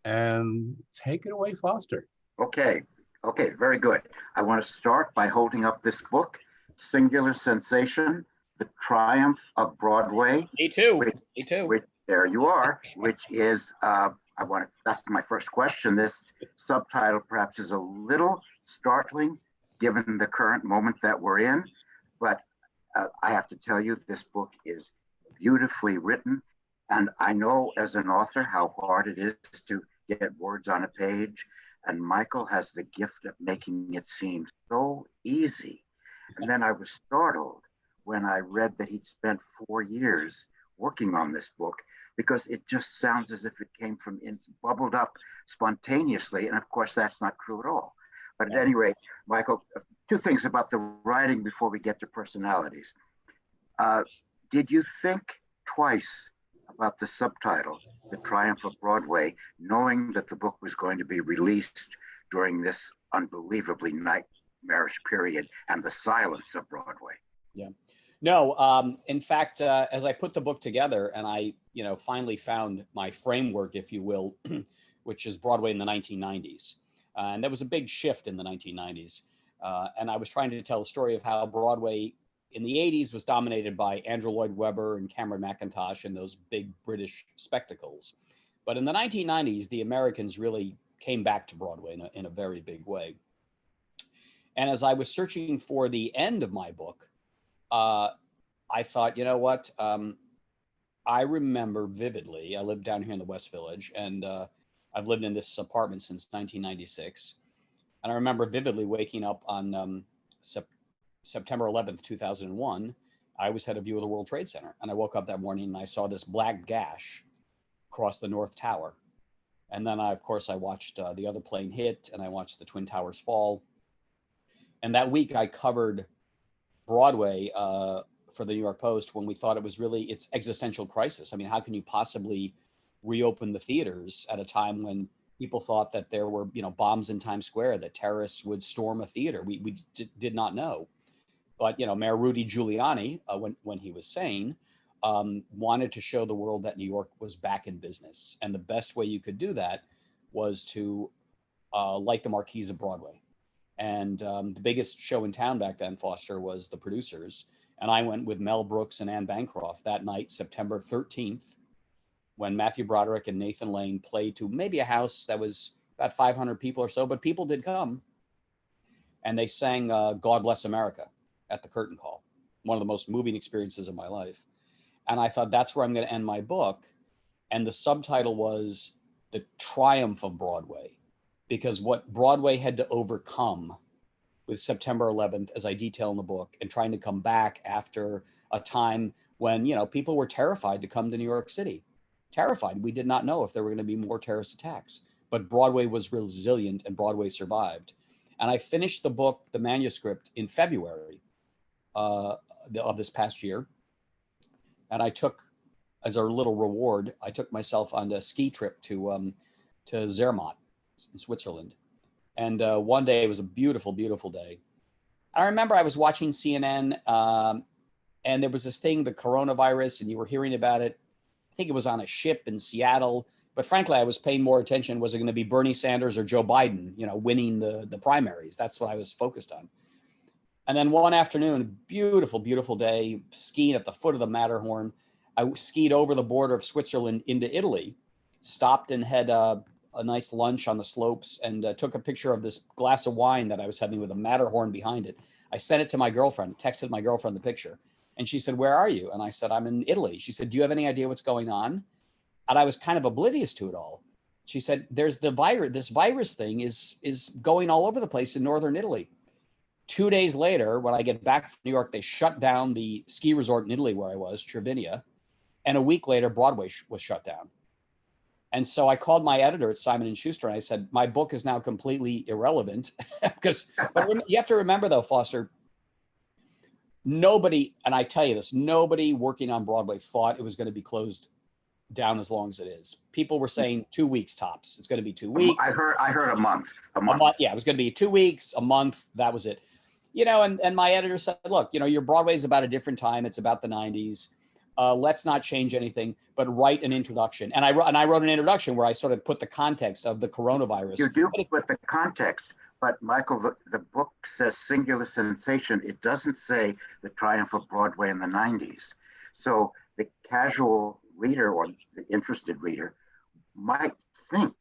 And take it away, Foster. Okay, okay, very good. I want to start by holding up this book, Singular Sensation, The Triumph of Broadway, Me too. which, Me too. which there you are, which is, I want to, that's my first question. This subtitle perhaps is a little startling given the current moment that we're in, but I have to tell you, this book is beautifully written. And I know as an author how hard it is to get words on a page. And Michael has the gift of making it seem so easy. And then I was startled when I read that he'd spent 4 years working on this book because it just sounds as if it came from bubbled up spontaneously. And of course, that's not true at all. But at any rate, Michael, two things about the writing before we get to personalities. Uh, did you think twice about the subtitle, The Triumph of Broadway, knowing that the book was going to be released during this unbelievably nightmarish period and the silence of Broadway? Yeah. No, in fact, as I put the book together and I, finally found my framework, if you will, which is Broadway in the 1990s. And there was a big shift in the 1990s. And I was trying to tell the story of how Broadway in the 80s was dominated by Andrew Lloyd Webber and Cameron Mackintosh and those big British spectacles. But in the 1990s, the Americans really came back to Broadway in a very big way. And as I was searching for the end of my book, I thought, you know what? I remember vividly, I lived down here in the West Village, and I've lived in this apartment since 1996. And I remember vividly waking up on September 11th, 2001. I always had a view of the World Trade Center. And I woke up that morning and I saw this black gash across the North Tower. And then, of course, I watched the other plane hit and I watched the Twin Towers fall. And that week I covered Broadway for the New York Post when we thought it was really its existential crisis. I mean, how can you possibly reopen the theaters at a time when people thought that there were, bombs in Times Square, that terrorists would storm a theater? We did not know. But, Mayor Rudy Giuliani, when he was sane, wanted to show the world that New York was back in business. And the best way you could do that was to light the marquees of Broadway. And the biggest show in town back then, Foster, was The Producers. And I went with Mel Brooks and Anne Bancroft that night, September 13th, when Matthew Broderick and Nathan Lane played to maybe a house that was about 500 people or so, but people did come. And they sang God Bless America at the curtain call, one of the most moving experiences of my life. And I thought, that's where I'm going to end my book. And the subtitle was The Triumph of Broadway, because what Broadway had to overcome with September 11th, as I detail in the book, and trying to come back after a time when, people were terrified to come to New York City. Terrified. We did not know if there were going to be more terrorist attacks, but Broadway was resilient and Broadway survived. And I finished the book, the manuscript, in February of this past year. And I took, as a little reward, I took myself on a ski trip to Zermatt in Switzerland. And one day, it was a beautiful, beautiful day. I remember I was watching CNN and there was this thing, the coronavirus, and you were hearing about it. I think it was on a ship in Seattle. But frankly, I was paying more attention. Was it going to be Bernie Sanders or Joe Biden, winning the primaries? That's what I was focused on. And then one afternoon, beautiful, beautiful day, skiing at the foot of the Matterhorn. I skied over the border of Switzerland into Italy, stopped and had a nice lunch on the slopes, and took a picture of this glass of wine that I was having with a Matterhorn behind it. I sent it to my girlfriend, texted my girlfriend the picture. And she said, "Where are you?" And I said, "I'm in Italy." She said, "Do you have any idea what's going on?" And I was kind of oblivious to it all. She said, "There's the virus. This virus thing is going all over the place in northern Italy." 2 days later, when I get back from New York, they shut down the ski resort in Italy where I was, Cervinia. And a week later, Broadway was shut down. And so I called my editor at Simon & Schuster and I said, "My book is now completely irrelevant." But you have to remember though, Foster, nobody, and I tell you this, nobody working on Broadway thought it was going to be closed down as long as it is. People were saying 2 weeks tops. It's going to be 2 weeks. I heard a month. Yeah, it was going to be 2 weeks, a month. That was it. And my editor said, "Look, your Broadway is about a different time. It's about the 90s. let's not change anything, but write an introduction. And I wrote an introduction where I sort of put the context of the coronavirus. You do put the context, but Michael, the book says singular sensation. It doesn't say the triumph of Broadway in the 90s. So the casual reader or the interested reader might think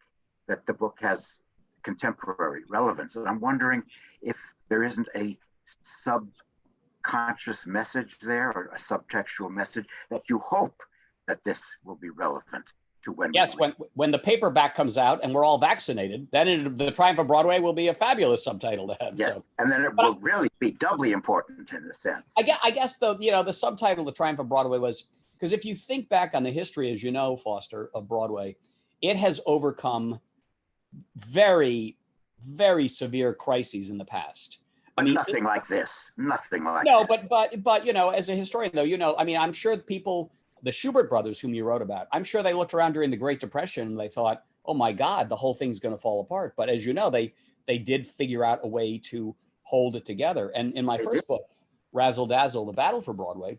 that the book has contemporary relevance. And I'm wondering if there isn't a subconscious message there or a subtextual message that you hope that this will be relevant to when. Yes, when the paperback comes out and we're all vaccinated, then the Triumph of Broadway will be a fabulous subtitle to have. Yes, so. And then it will really be doubly important in a sense. I guess though, the subtitle, The Triumph of Broadway, was because if you think back on the history, as you know, Foster, of Broadway, it has overcome very, very severe crises in the past. But nothing like this. Nothing like no, this. but as a historian though, I'm sure people, the Schubert brothers whom you wrote about, I'm sure they looked around during the Great Depression and they thought, oh my God, the whole thing's going to fall apart. But as you know, they did figure out a way to hold it together. And in my first book, Razzle Dazzle, The Battle for Broadway,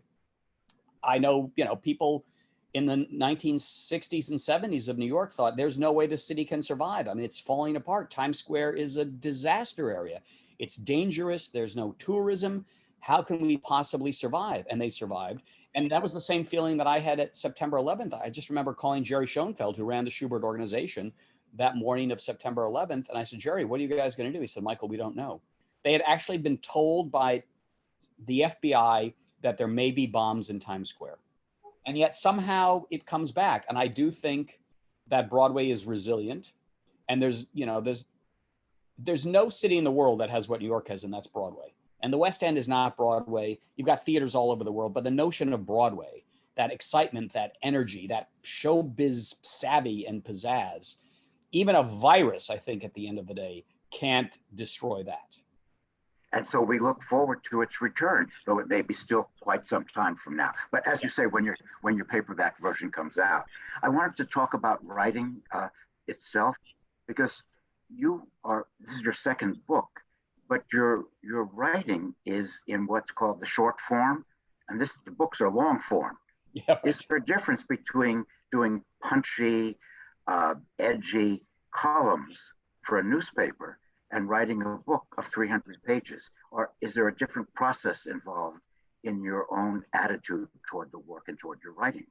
I know, people in the 1960s and 70s of New York thought there's no way the city can survive. I mean, it's falling apart. Times Square is a disaster area. It's dangerous. There's no tourism. How can we possibly survive? And they survived. And that was the same feeling that I had at September 11th. I just remember calling Jerry Schoenfeld, who ran the Schubert organization, that morning of September 11th. And I said, Jerry, what are you guys going to do? He said, Michael, we don't know. They had actually been told by the FBI that there may be bombs in Times Square. And yet somehow it comes back. And I do think that Broadway is resilient. And there's no city in the world that has what New York has, and that's Broadway. And the West End is not Broadway. You've got theaters all over the world, but the notion of Broadway, that excitement, that energy, that showbiz savvy and pizzazz, even a virus, I think at the end of the day, can't destroy that. And so we look forward to its return, though it may be still quite some time from now. But as you say, when your paperback version comes out, I wanted to talk about writing itself, because this is your second book, but your writing is in what's called the short form, and the books are long form. Yeah, right. Is there a difference between doing punchy, edgy columns for a newspaper and writing a book of 300 pages? Or is there a different process involved in your own attitude toward the work and toward your writing?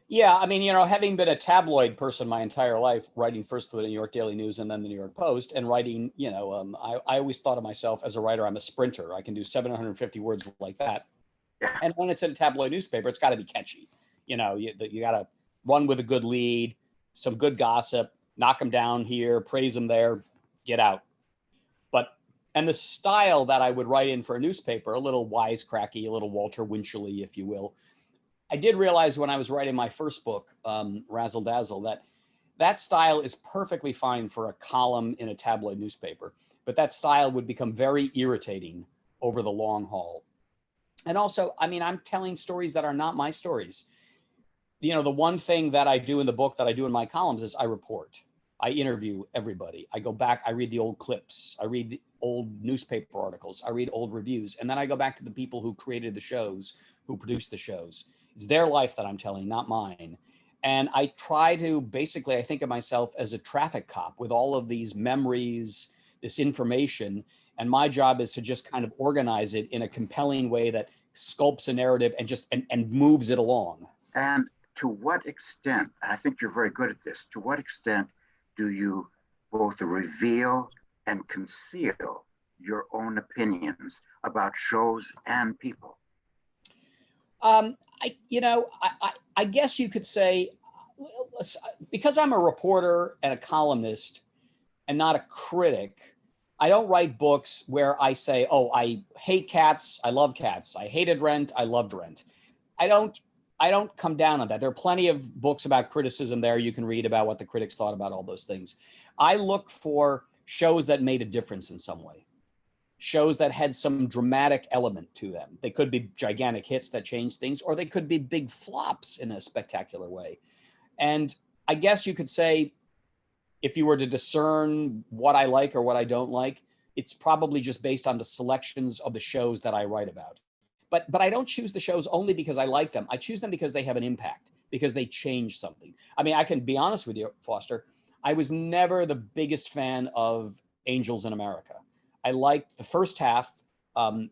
Yeah, I mean, having been a tabloid person my entire life, writing first for the New York Daily News and then the New York Post, and writing, I always thought of myself as a writer, I'm a sprinter. I can do 750 words like that. Yeah. And when it's in a tabloid newspaper, it's got to be catchy. You got to run with a good lead, some good gossip, knock them down here, praise them there, get out. And the style that I would write in for a newspaper, a little wisecracky, a little Walter Winchell-y, if you will. I did realize when I was writing my first book, Razzle Dazzle, that style is perfectly fine for a column in a tabloid newspaper, but that style would become very irritating over the long haul. And also, I mean, I'm telling stories that are not my stories. The one thing that I do in the book that I do in my columns is I report. I interview everybody. I go back, I read the old clips. I read the old newspaper articles. I read old reviews. And then I go back to the people who created the shows, who produced the shows. It's their life that I'm telling, not mine. And I try to basically, I think of myself as a traffic cop with all of these memories, this information. And my job is to just kind of organize it in a compelling way that sculpts a narrative and moves it along. And to what extent, and I think you're very good at this, to what extent do you both reveal and conceal your own opinions about shows and people? I guess you could say, because I'm a reporter and a columnist and not a critic, I don't write books where I say, oh, I hate cats, I love cats. I hated Rent, I loved Rent. I don't come down on that. There are plenty of books about criticism there. You can read about what the critics thought about all those things. I look for shows that made a difference in some way. Shows that had some dramatic element to them. They could be gigantic hits that changed things, or they could be big flops in a spectacular way. And I guess you could say, if you were to discern what I like or what I don't like, it's probably just based on the selections of the shows that I write about. but I don't choose the shows only because I like them. I choose them because they have an impact, because they change something. I mean, I can be honest with you, Foster. I was never the biggest fan of Angels in America. I liked the first half,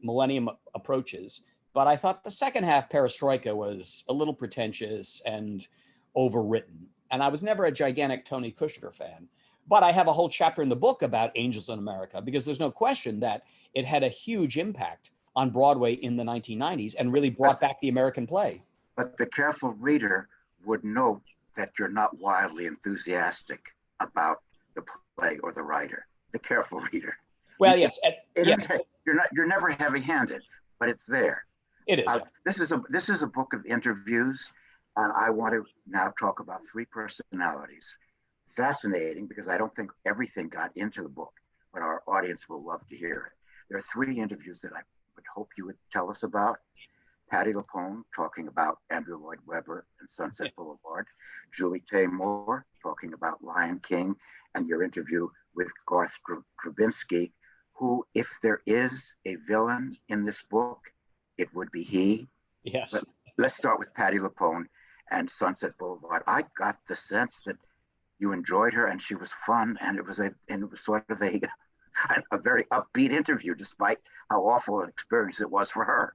Millennium Approaches, but I thought the second half, Perestroika, was a little pretentious and overwritten. And I was never a gigantic Tony Kushner fan. But I have a whole chapter in the book about Angels in America, because there's no question that it had a huge impact on Broadway in the 1990s and really brought back the American play. But the careful reader would note that you're not wildly enthusiastic about the play or the writer. The careful reader. Well, yes. You're never heavy-handed, but it's there. It is. This is a book of interviews, and I want to now talk about three personalities. Fascinating, because I don't think everything got into the book, but our audience will love to hear it. There are three interviews that I would hope you would tell us about. Patti LuPone talking about Andrew Lloyd Webber and Sunset Boulevard. Julie Taymor talking about Lion King, and your interview with Garth Drabinsky, who, if there is a villain in this book, it would be he. Yes. But let's start with Patti LuPone and Sunset Boulevard. I got the sense that you enjoyed her and she was fun, and it was sort of a very upbeat interview, despite how awful an experience it was for her.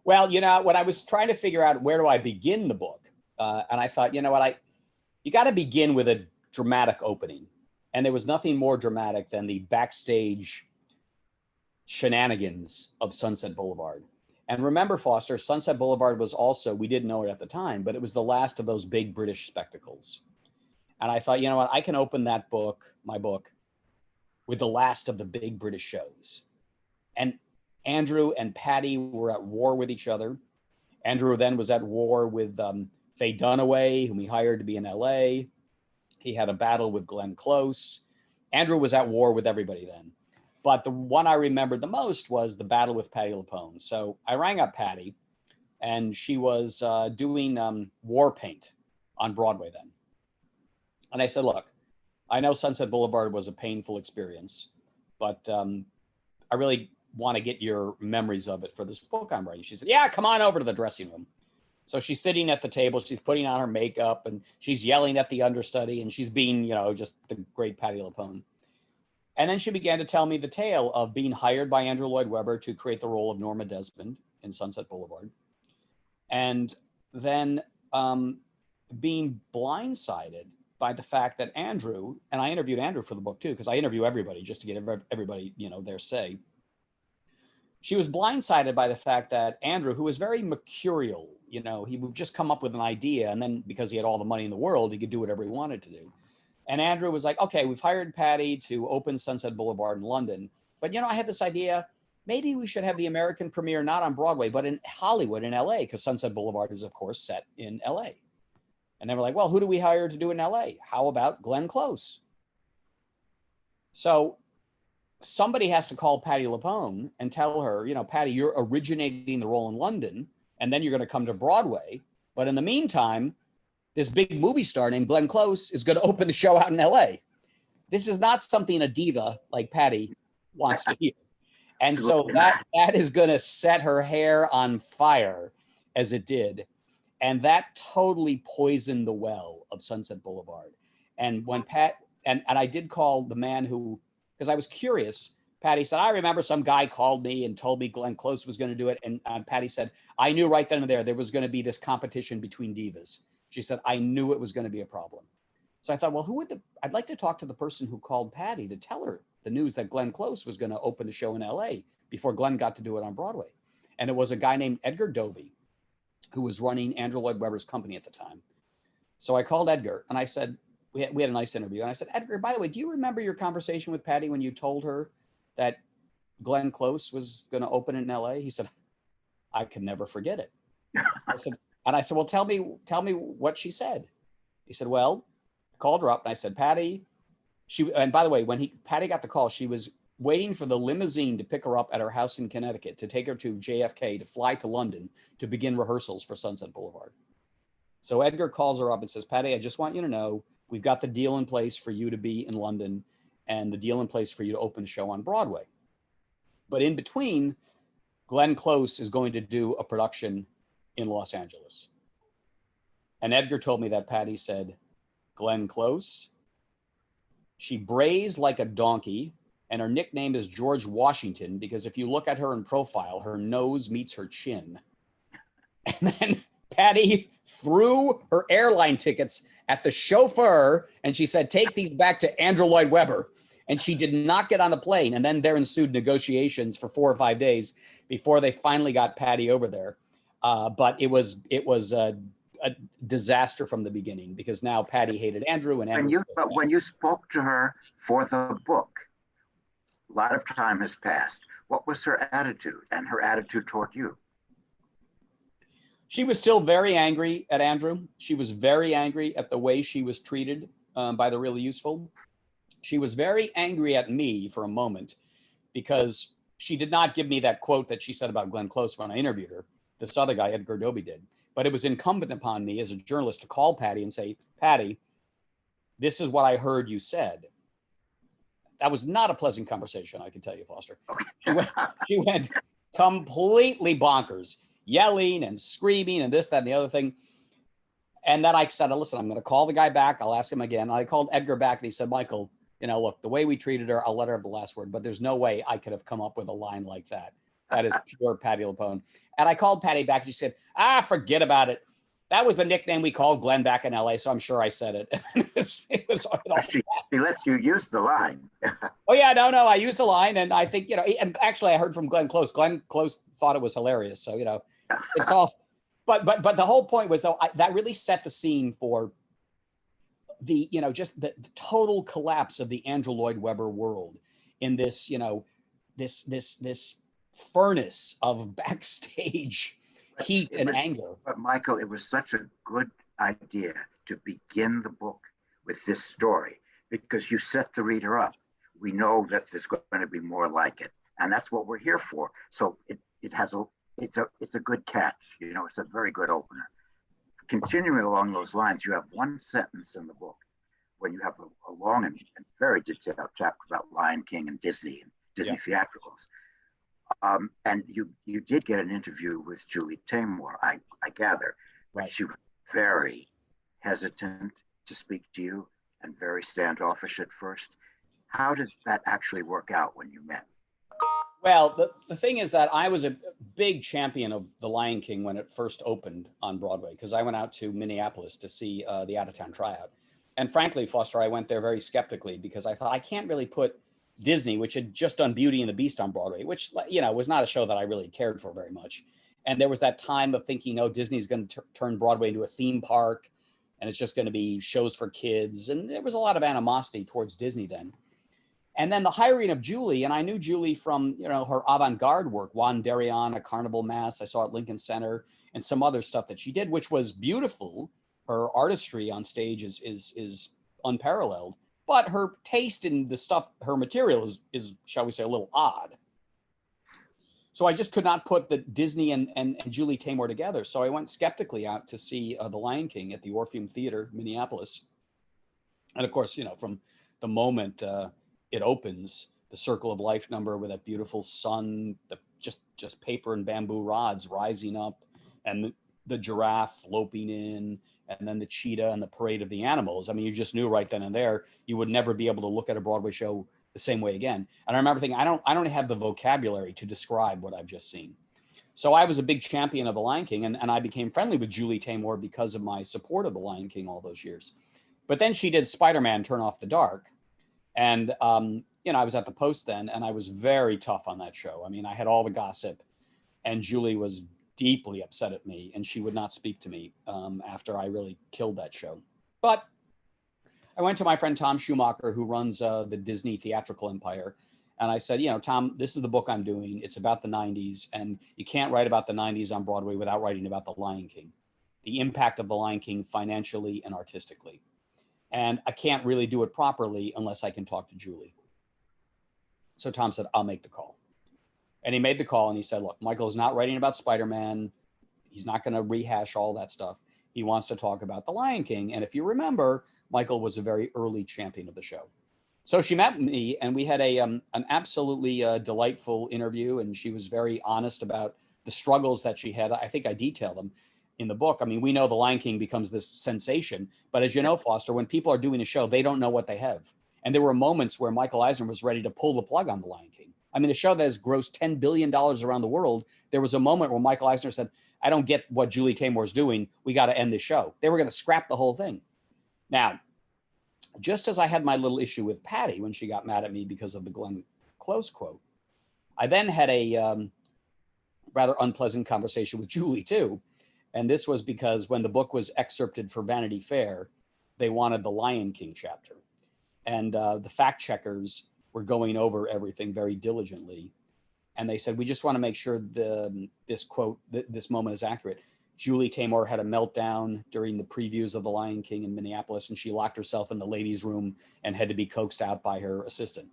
Well, you know, when I was trying to figure out where do I begin the book, and I thought, you know what, you got to begin with a dramatic opening. And there was nothing more dramatic than the backstage shenanigans of Sunset Boulevard. And remember, Foster, Sunset Boulevard was also, we didn't know it at the time, but it was the last of those big British spectacles. And I thought, you know what, I can open that book, my book, with the last of the big British shows. And Andrew and Patti were at war with each other. Andrew then was at war with Faye Dunaway, whom he hired to be in LA. He had a battle with Glenn Close. Andrew was at war with everybody then. But the one I remembered the most was the battle with Patti LuPone. So I rang up Patti, and she was doing war paint on Broadway then. And I said, look, I know Sunset Boulevard was a painful experience, but I really want to get your memories of it for this book I'm writing. She said, yeah, come on over to the dressing room. So she's sitting at the table, she's putting on her makeup, and she's yelling at the understudy, and she's being, you know, just the great Patti LuPone. And then she began to tell me the tale of being hired by Andrew Lloyd Webber to create the role of Norma Desmond in Sunset Boulevard. And then being blindsided by the fact that Andrew, and I interviewed Andrew for the book too, because I interview everybody just to get everybody, you know, their say. She was blindsided by the fact that Andrew, who was very mercurial, you know, he would just come up with an idea, and then because he had all the money in the world, he could do whatever he wanted to do. And Andrew was like, okay, we've hired Patti to open Sunset Boulevard in London, but, you know, I had this idea, maybe we should have the American premiere not on Broadway, but in Hollywood, in LA, because Sunset Boulevard is, of course, set in LA. And they were like, well, who do we hire to do in LA? How about Glenn Close? So somebody has to call Patti LuPone and tell her, you know, Patti, you're originating the role in London, and then you're going to come to Broadway. But in the meantime, this big movie star named Glenn Close is going to open the show out in LA. This is not something a diva like Patti wants to hear. And so that is going to set her hair on fire, as it did. And that totally poisoned the well of Sunset Boulevard. And when and I did call the man who, because I was curious, Patti said, I remember some guy called me and told me Glenn Close was going to do it. And Patti said, I knew right then and there was going to be this competition between divas. She said, I knew it was going to be a problem. So I thought, well, I'd like to talk to the person who called Patti to tell her the news that Glenn Close was going to open the show in LA before Glenn got to do it on Broadway. And it was a guy named Edgar Dovey, who was running Andrew Lloyd Webber's company at the time. So I called Edgar and I said, we had a nice interview. And I said, Edgar, by the way, do you remember your conversation with Patti when you told her that Glenn Close was going to open it in LA? He said, I can never forget it. I said, well, tell me what she said. He said, well, I called her up and I said, Patti, and by the way, when Patti got the call, she was waiting for the limousine to pick her up at her house in Connecticut to take her to JFK to fly to London to begin rehearsals for Sunset Boulevard. So Edgar calls her up and says, Patti, I just want you to know, we've got the deal in place for you to be in London and the deal in place for you to open the show on Broadway. But in between, Glenn Close is going to do a production in Los Angeles. And Edgar told me that Patty said, Glenn Close? She brays like a donkey, and her nickname is George Washington, because if you look at her in profile, her nose meets her chin. And then Patty threw her airline tickets at the chauffeur, and she said, take these back to Andrew Lloyd Webber. And she did not get on the plane. And then there ensued negotiations for 4 or 5 days before they finally got Patty over there. But it was a disaster from the beginning, because now Patty hated Andrew, and Andrew. But when you spoke to her for the book, a lot of time has passed. What was her attitude and her attitude toward you? She was still very angry at Andrew. She was very angry at the way she was treated by the really useful. She was very angry at me for a moment, because she did not give me that quote that she said about Glenn Close when I interviewed her. This other guy, Edgar Dobie, did. But it was incumbent upon me as a journalist to call Patty and say, Patty, this is what I heard you said. That was not a pleasant conversation, I can tell you, Foster. She went completely bonkers, yelling and screaming and this, that, and the other thing. And then I said, listen, I'm going to call the guy back. I'll ask him again. And I called Edgar back, and he said, Michael, look, the way we treated her, I'll let her have the last word, but there's no way I could have come up with a line like that. That is pure Patty LuPone. And I called Patty back, and she said, forget about it. That was the nickname we called Glenn back in LA, so I'm sure I said it. She lets you use the line. Oh yeah, no, I used the line, and I think, and actually I heard from Glenn Close. Glenn Close thought it was hilarious, so it's all. But the whole point was, though, that really set the scene for the just the total collapse of the Andrew Lloyd Webber world in this this furnace of backstage heat and anger. But Michael, it was such a good idea to begin the book with this story, because you set the reader up. We know that there's going to be more like it, and that's what we're here for. So it's a good catch. It's a very good opener. Continuing along those lines, you have one sentence in the book when you have a long and very detailed chapter about Lion King and Disney theatricals. And you did get an interview with Julie Taymor, I gather. Right. She was very hesitant to speak to you and very standoffish at first. How did that actually work out when you met? Well, the thing is that I was a big champion of The Lion King when it first opened on Broadway, because I went out to Minneapolis to see the out-of-town tryout. And frankly, Foster, I went there very skeptically, because I thought I can't really put Disney, which had just done Beauty and the Beast on Broadway, which, was not a show that I really cared for very much. And there was that time of thinking, Disney's going to turn Broadway into a theme park, and it's just going to be shows for kids. And there was a lot of animosity towards Disney then. And then the hiring of Julie, and I knew Julie from, her avant-garde work, Juan Darien, A Carnival Mass, I saw at Lincoln Center, and some other stuff that she did, which was beautiful. Her artistry on stage is unparalleled. But her taste in the stuff, her material is, shall we say, a little odd. So I just could not put the Disney and Julie Taymor together. So I went skeptically out to see The Lion King at the Orpheum Theater, Minneapolis. And of course, from the moment it opens, the Circle of Life number with that beautiful sun, the just paper and bamboo rods rising up, and the giraffe loping in, and then the cheetah and the parade of the animals. I mean, you just knew right then and there you would never be able to look at a Broadway show the same way again. And I remember thinking, I don't have the vocabulary to describe what I've just seen. So I was a big champion of The Lion King, and I became friendly with Julie Taymor because of my support of The Lion King all those years. But then she did Spider-Man: Turn Off the Dark. And, I was at the Post then, and I was very tough on that show. I mean, I had all the gossip, and Julie was deeply upset at me, and she would not speak to me after I really killed that show. But I went to my friend Tom Schumacher, who runs the Disney theatrical empire, and I said, Tom, this is the book I'm doing. It's about the 90s, and you can't write about the 90s on Broadway without writing about The Lion King, the impact of The Lion King financially and artistically. And I can't really do it properly unless I can talk to Julie. So Tom said, I'll make the call. And he made the call, and he said, look, Michael is not writing about Spider-Man. He's not going to rehash all that stuff. He wants to talk about The Lion King. And if you remember, Michael was a very early champion of the show. So she met me, and we had an absolutely delightful interview, and she was very honest about the struggles that she had. I think I detail them in the book. I mean, we know The Lion King becomes this sensation, but as you know, Foster, when people are doing a show, they don't know what they have. And there were moments where Michael Eisner was ready to pull the plug on The Lion King. I mean, a show that has grossed $10 billion around the world, there was a moment where Michael Eisner said, I don't get what Julie Taymor is doing. We got to end the show. They were going to scrap the whole thing. Now, just as I had my little issue with Patty when she got mad at me because of the Glenn Close quote, I then had a rather unpleasant conversation with Julie too. And this was because when the book was excerpted for Vanity Fair, they wanted the Lion King chapter. And the fact checkers were going over everything very diligently. And they said, we just want to make sure this quote, this moment is accurate. Julie Taymor had a meltdown during the previews of The Lion King in Minneapolis, and she locked herself in the ladies' room and had to be coaxed out by her assistant.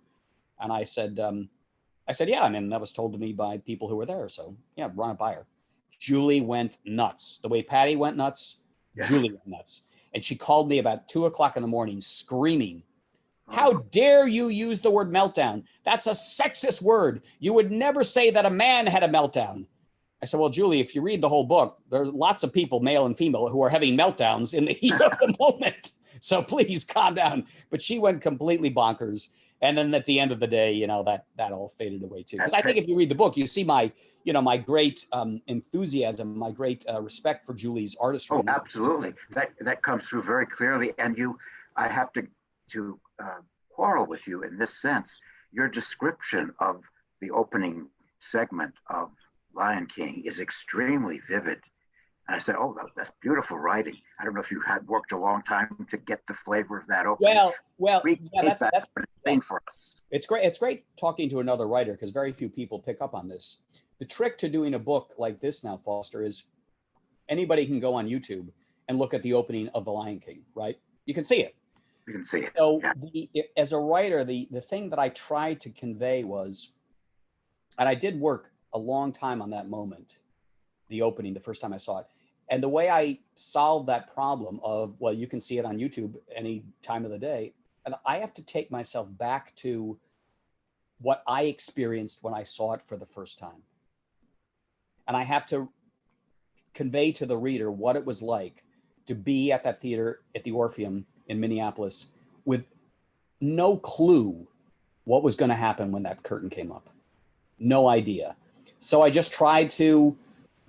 And I said, yeah, I mean, that was told to me by people who were there. So yeah, run it by her. Julie went nuts. The way Patty went nuts, Julie went nuts. And she called me about 2:00 in the morning screaming, how dare you use the word meltdown? That's a sexist word. You would never say that a man had a meltdown. I said, well, Julie, if you read the whole book, there are lots of people, male and female, who are having meltdowns in the heat of the moment. So please calm down. But she went completely bonkers. And then at the end of the day, that all faded away too. Because I think if you read the book, you see my great enthusiasm, my great respect for Julie's artistry. Oh, absolutely. That comes through very clearly. And I have to quarrel with you in this sense. Your description of the opening segment of Lion King is extremely vivid. And I said, oh, that's beautiful writing. I don't know if you had worked a long time to get the flavor of that opening. Well, yeah, that's thing for us. It's great. It's great talking to another writer because very few people pick up on this. The trick to doing a book like this now, Foster, is anybody can go on YouTube and look at the opening of The Lion King, right? You can see it. You can see it. So as a writer, the thing that I tried to convey was, and I did work a long time on that moment, the opening, the first time I saw it. And the way I solved that problem of, well, you can see it on YouTube any time of the day, and I have to take myself back to what I experienced when I saw it for the first time. And I have to convey to the reader what it was like to be at that theater at the Orpheum in Minneapolis with no clue what was going to happen when that curtain came up. No idea. So I just tried to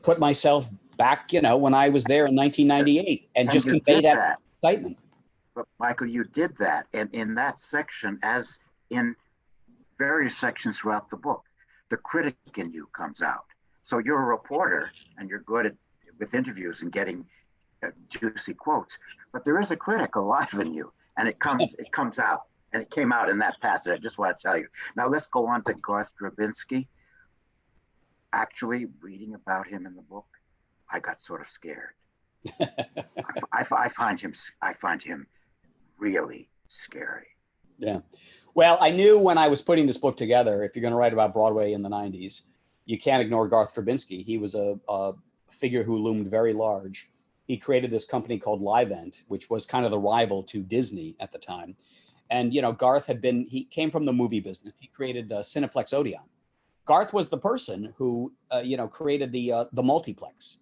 put myself back, when I was there in 1998 and just convey that excitement. But Michael, you did that. And in that section, as in various sections throughout the book, the critic in you comes out. So you're a reporter and you're good with interviews and getting juicy quotes, but there is a critic alive in you, and it comes out, and it came out in that passage. I just want to tell you. Now let's go on to Garth Drabinsky. Actually, reading about him in the book, I got sort of scared. I find him really scary. Yeah. Well, I knew when I was putting this book together, if you're going to write about Broadway in the 90s, you can't ignore Garth Drabinsky. He was a figure who loomed very large. He created this company called Livent, which was kind of the rival to Disney at the time. And, Garth he came from the movie business. He created Cineplex Odeon. Garth was the person who, created the multiplex.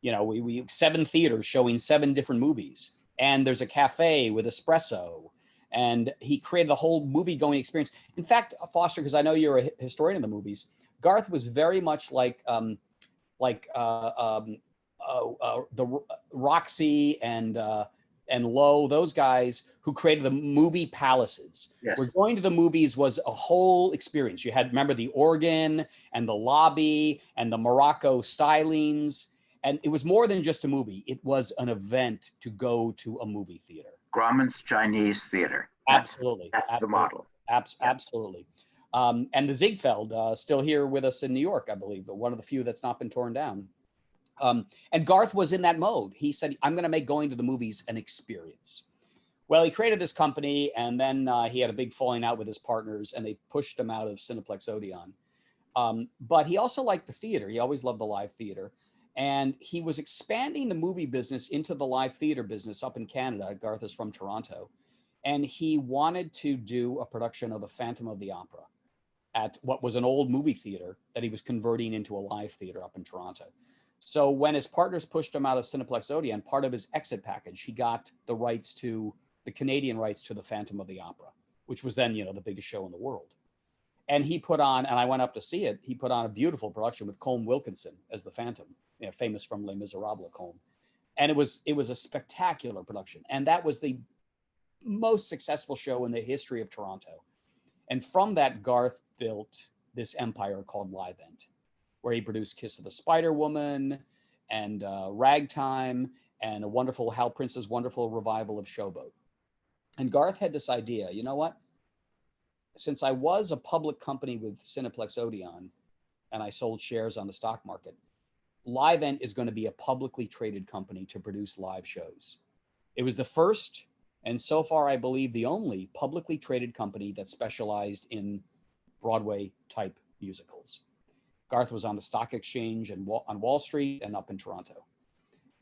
We 7 theaters showing 7 different movies. And there's a cafe with espresso. And he created the whole movie going experience. In fact, Foster, because I know you're a historian of the movies, Garth was very much like the Roxy and Lowe, those guys who created the movie palaces. Yes. Where going to the movies was a whole experience. You had, remember, the organ and the lobby and the Morocco stylings. And it was more than just a movie. It was an event to go to a movie theater. Grauman's Chinese Theater. Absolutely. That's the model. Absolutely. And the Ziegfeld, still here with us in New York, I believe, but one of the few that's not been torn down. And Garth was in that mode. He said, I'm going to make going to the movies an experience. Well, he created this company, and then he had a big falling out with his partners, and they pushed him out of Cineplex Odeon. But he also liked the theater. He always loved the live theater. And he was expanding the movie business into the live theater business up in Canada. Garth is from Toronto. And he wanted to do a production of the Phantom of the Opera at what was an old movie theater that he was converting into a live theater up in Toronto. So when his partners pushed him out of Cineplex Odeon, part of his exit package, he got the rights to the Canadian rights to the Phantom of the Opera, which was then, the biggest show in the world. And he put on, and I went up to see it, he put on a beautiful production with Colm Wilkinson as the Phantom, famous from Les Miserables, Colm. And it was a spectacular production. And that was the most successful show in the history of Toronto. And from that, Garth built this empire called Livent, where he produced Kiss of the Spider Woman and Ragtime and Hal Prince's wonderful revival of Showboat. And Garth had this idea, you know what? Since I was a public company with Cineplex Odeon and I sold shares on the stock market, Livent is going to be a publicly traded company to produce live shows. It was the first, and so far I believe the only, publicly traded company that specialized in Broadway type musicals. Garth was on the stock exchange and on Wall Street and up in Toronto.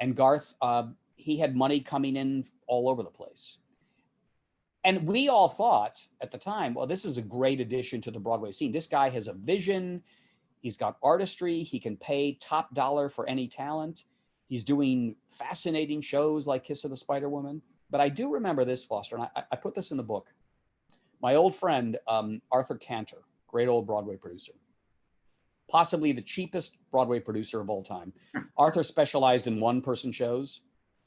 And Garth, he had money coming in all over the place. And we all thought at the time, well, this is a great addition to the Broadway scene. This guy has a vision. He's got artistry. He can pay top dollar for any talent. He's doing fascinating shows like Kiss of the Spider Woman. But I do remember this, Foster, and I put this in the book. My old friend, Arthur Cantor, great old Broadway producer, possibly the cheapest Broadway producer of all time. Arthur specialized in one-person shows.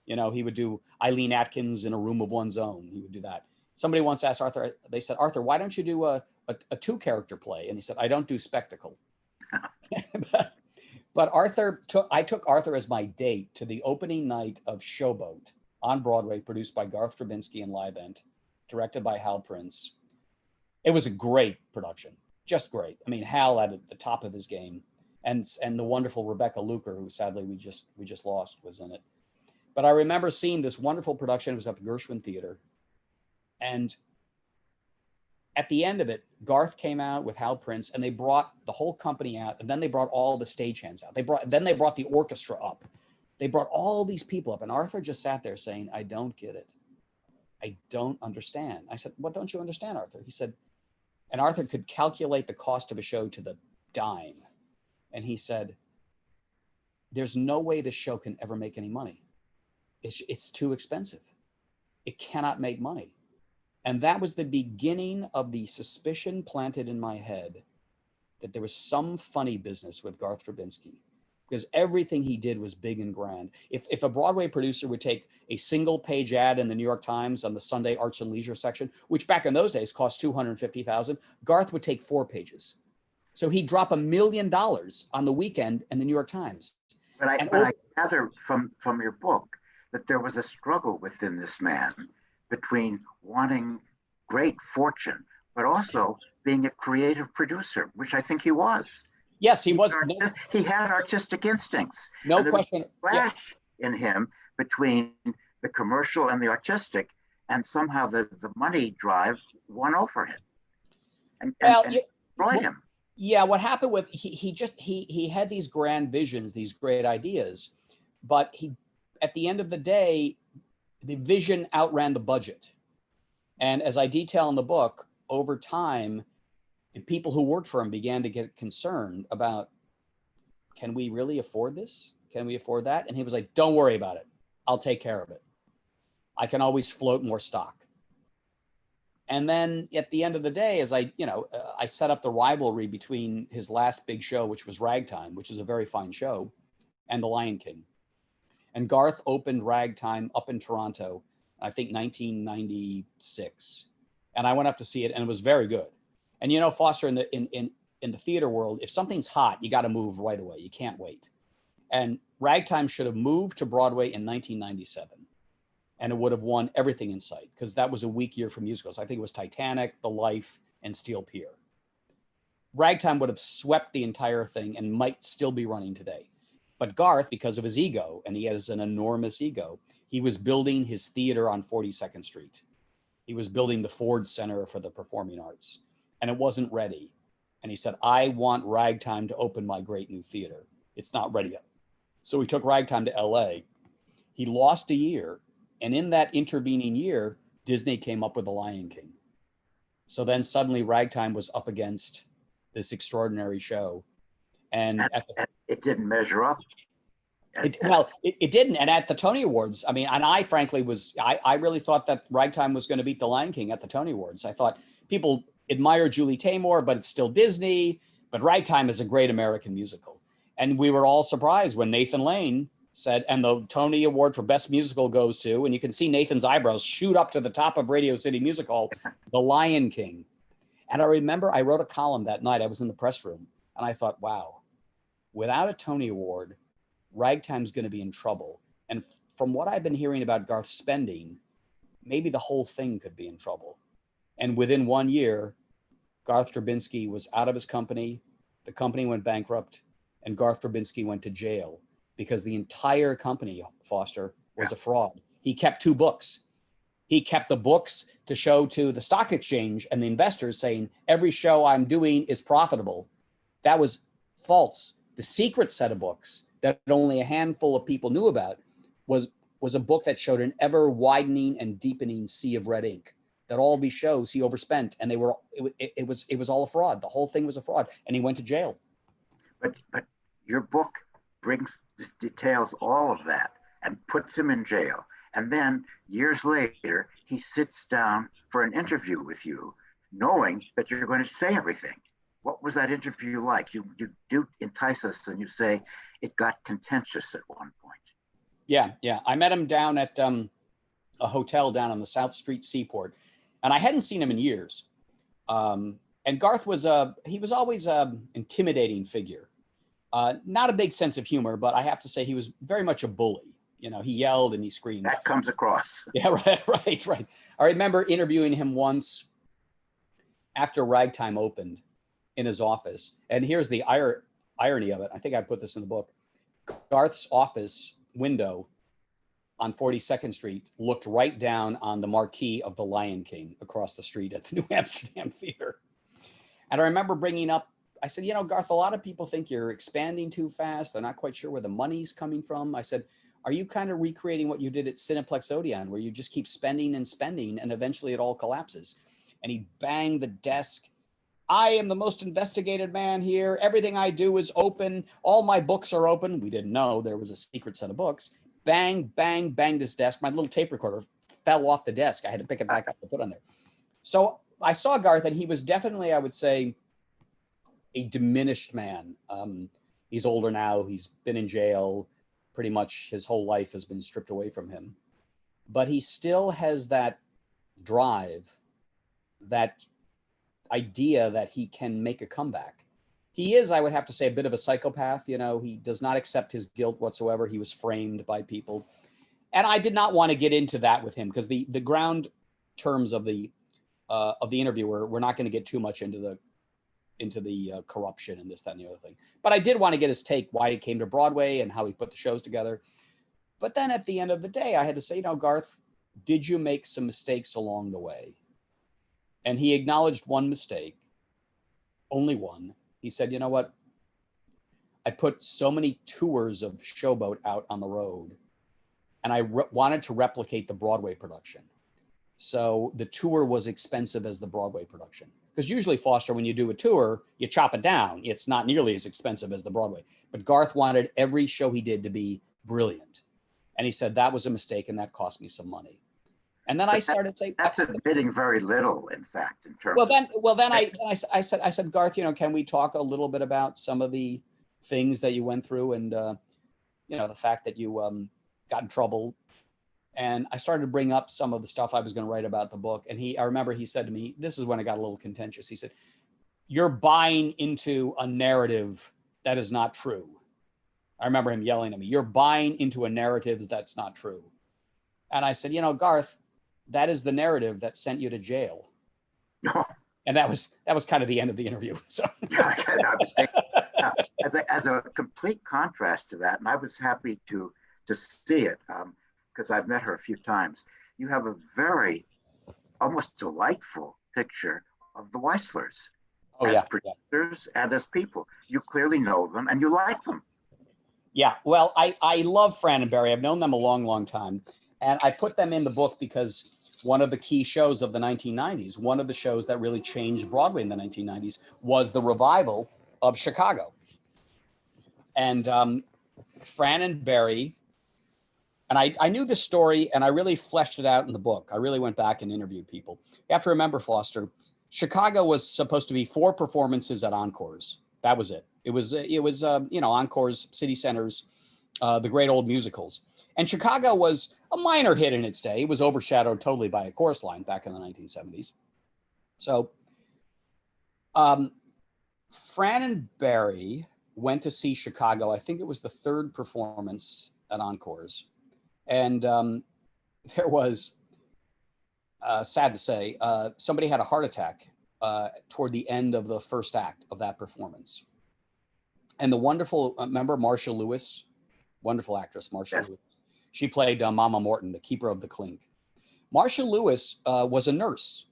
He would do Eileen Atkins in a room of one's own. He would do that. Somebody once asked Arthur, they said, Arthur, why don't you do a two-character play? And he said, I don't do spectacle. but I took Arthur as my date to the opening night of Showboat on Broadway, produced by Garth Drabinsky and Livent, directed by Hal Prince. It was a great production, just great. I mean, Hal at the top of his game, and the wonderful Rebecca Luker, who sadly we just lost, was in it. But I remember seeing this wonderful production. It was at the Gershwin Theater. And at the end of it, Garth came out with Hal Prince, and they brought the whole company out, and then they brought all the stagehands out. Then they brought the orchestra up. They brought all these people up, and Arthur just sat there saying, I don't get it. I don't understand. I said, what don't you understand, Arthur? He said, and Arthur could calculate the cost of a show to the dime. And he said, there's no way this show can ever make any money. It's too expensive. It cannot make money. And that was the beginning of the suspicion planted in my head that there was some funny business with Garth Drabinsky, because everything he did was big and grand. If a Broadway producer would take a single page ad in the New York Times on the Sunday Arts and Leisure section, which back in those days cost $250,000, Garth would take 4 pages. So he'd drop $1 million on the weekend in the New York Times. But I gather from your book that there was a struggle within this man between wanting great fortune, but also being a creative producer, which I think he was. Yes, he was. He had artistic instincts. No question. Flash in him between the commercial and the artistic, and somehow the money drive won over him and destroyed him. Yeah, what happened with he had these grand visions, these great ideas, but at the end of the day, the vision outran the budget. And as I detail in the book, over time, the people who worked for him began to get concerned about, can we really afford this? Can we afford that? And he was like, don't worry about it. I'll take care of it. I can always float more stock. And then at the end of the day, as I set up the rivalry between his last big show, which was Ragtime, which is a very fine show, and The Lion King. And Garth opened Ragtime up in Toronto, I think 1996. And I went up to see it, and it was very good. And Foster, in the theater world, if something's hot, you got to move right away. You can't wait. And Ragtime should have moved to Broadway in 1997. And it would have won everything in sight, because that was a weak year for musicals. I think it was Titanic, The Life, and Steel Pier. Ragtime would have swept the entire thing and might still be running today. But Garth, because of his ego, and he has an enormous ego, he was building his theater on 42nd Street. He was building the Ford Center for the Performing Arts, and it wasn't ready. And he said, I want Ragtime to open my great new theater. It's not ready yet. So he took Ragtime to LA. He lost a year. And in that intervening year, Disney came up with The Lion King. So then suddenly Ragtime was up against this extraordinary show. And it didn't measure up. It didn't. And at the Tony Awards, I mean, and I frankly I really thought that Ragtime was going to beat The Lion King at the Tony Awards. I thought people admire Julie Taymor, but it's still Disney. But Ragtime is a great American musical. And we were all surprised when Nathan Lane said, and the Tony Award for Best Musical goes to, and you can see Nathan's eyebrows shoot up to the top of Radio City Music Hall, The Lion King. And I remember I wrote a column that night. I was in the press room, and I thought, wow, without a Tony Award, Ragtime's going to be in trouble. And from what I've been hearing about Garth's spending, maybe the whole thing could be in trouble. And within 1 year, Garth Drabinsky was out of his company, the company went bankrupt, and Garth Drabinsky went to jail because the entire company, Foster, was a fraud. He kept 2 books. He kept the books to show to the stock exchange and the investors saying, every show I'm doing is profitable. That was false. The secret set of books that only a handful of people knew about was a book that showed an ever widening and deepening sea of red ink, that all these shows he overspent, and it was all a fraud. The whole thing was a fraud, and he went to jail. But your book details all of that and puts him in jail. And then years later, he sits down for an interview with you, knowing that you're going to say everything. What was that interview like? You do entice us, and you say it got contentious at one point. Yeah. I met him down at a hotel down on the South Street Seaport, and I hadn't seen him in years. And Garth was always an intimidating figure. Not a big sense of humor, but I have to say he was very much a bully. You know, he yelled and he screamed. That comes across. Yeah, right. I remember interviewing him once after Ragtime opened in his office. And here's the irony of it. I think I put this in the book. Garth's office window on 42nd Street looked right down on the marquee of The Lion King across the street at the New Amsterdam Theater. And I remember bringing up, I said, Garth, a lot of people think you're expanding too fast. They're not quite sure where the money's coming from. I said, are you kind of recreating what you did at Cineplex Odeon, where you just keep spending and spending and eventually it all collapses? And he banged the desk. I am the most investigated man here. Everything I do is open. All my books are open. We didn't know there was a secret set of books. Bang, bang, banged his desk. My little tape recorder fell off the desk. I had to pick it back up and put on there. So I saw Garth, and he was definitely, I would say, a diminished man. He's older now. He's been in jail. Pretty much his whole life has been stripped away from him. But he still has that drive, that idea that he can make a comeback. He is, I would have to say, a bit of a psychopath. He does not accept his guilt whatsoever. He was framed by people. And I did not want to get into that with him because the ground terms of the interview we're not going to get too much into the corruption and this, that, and the other thing. But I did want to get his take, why he came to Broadway and how he put the shows together. But then at the end of the day, I had to say, Garth, did you make some mistakes along the way? And he acknowledged one mistake, only one. He said, you know what? I put so many tours of Showboat out on the road, and I wanted to replicate the Broadway production. So the tour was expensive as the Broadway production. Because usually, Foster, when you do a tour, you chop it down. It's not nearly as expensive as the Broadway. But Garth wanted every show he did to be brilliant. And he said, that was a mistake, and that cost me some money. And then I started saying, that's admitting very little, in fact, in terms. I said, Garth, can we talk a little bit about some of the things that you went through, and the fact that you got in trouble. And I started to bring up some of the stuff I was going to write about the book. And I remember he said to me, this is when it got a little contentious. He said, you're buying into a narrative that is not true. I remember him yelling at me, you're buying into a narrative that's not true. And I said, Garth, that is the narrative that sent you to jail. And that was kind of the end of the interview. So as a complete contrast to that, and I was happy to see it because I've met her a few times. You have a very almost delightful picture of the Weislers as producers and as people. You clearly know them and you like them. Yeah, well, I love Fran and Barry. I've known them a long, long time. And I put them in the book because one of the key shows of the 1990s, one of the shows that really changed Broadway in the 1990s was the revival of Chicago. And Fran and Barry, and I knew this story and I really fleshed it out in the book. I really went back and interviewed people. You have to remember, Foster, Chicago was supposed to be 4 performances at Encores. That was it. It was Encores, City Centers, the great old musicals. And Chicago was a minor hit in its day. It was overshadowed totally by A Chorus Line back in the 1970s. So Fran and Barry went to see Chicago. I think it was the 3rd performance at Encores. And there was, sad to say, somebody had a heart attack toward the end of the first act of that performance. And the wonderful, remember Marcia Lewis? Wonderful actress, Marcia Lewis. She played Mama Morton, the keeper of the clink. Marcia Lewis was a nurse.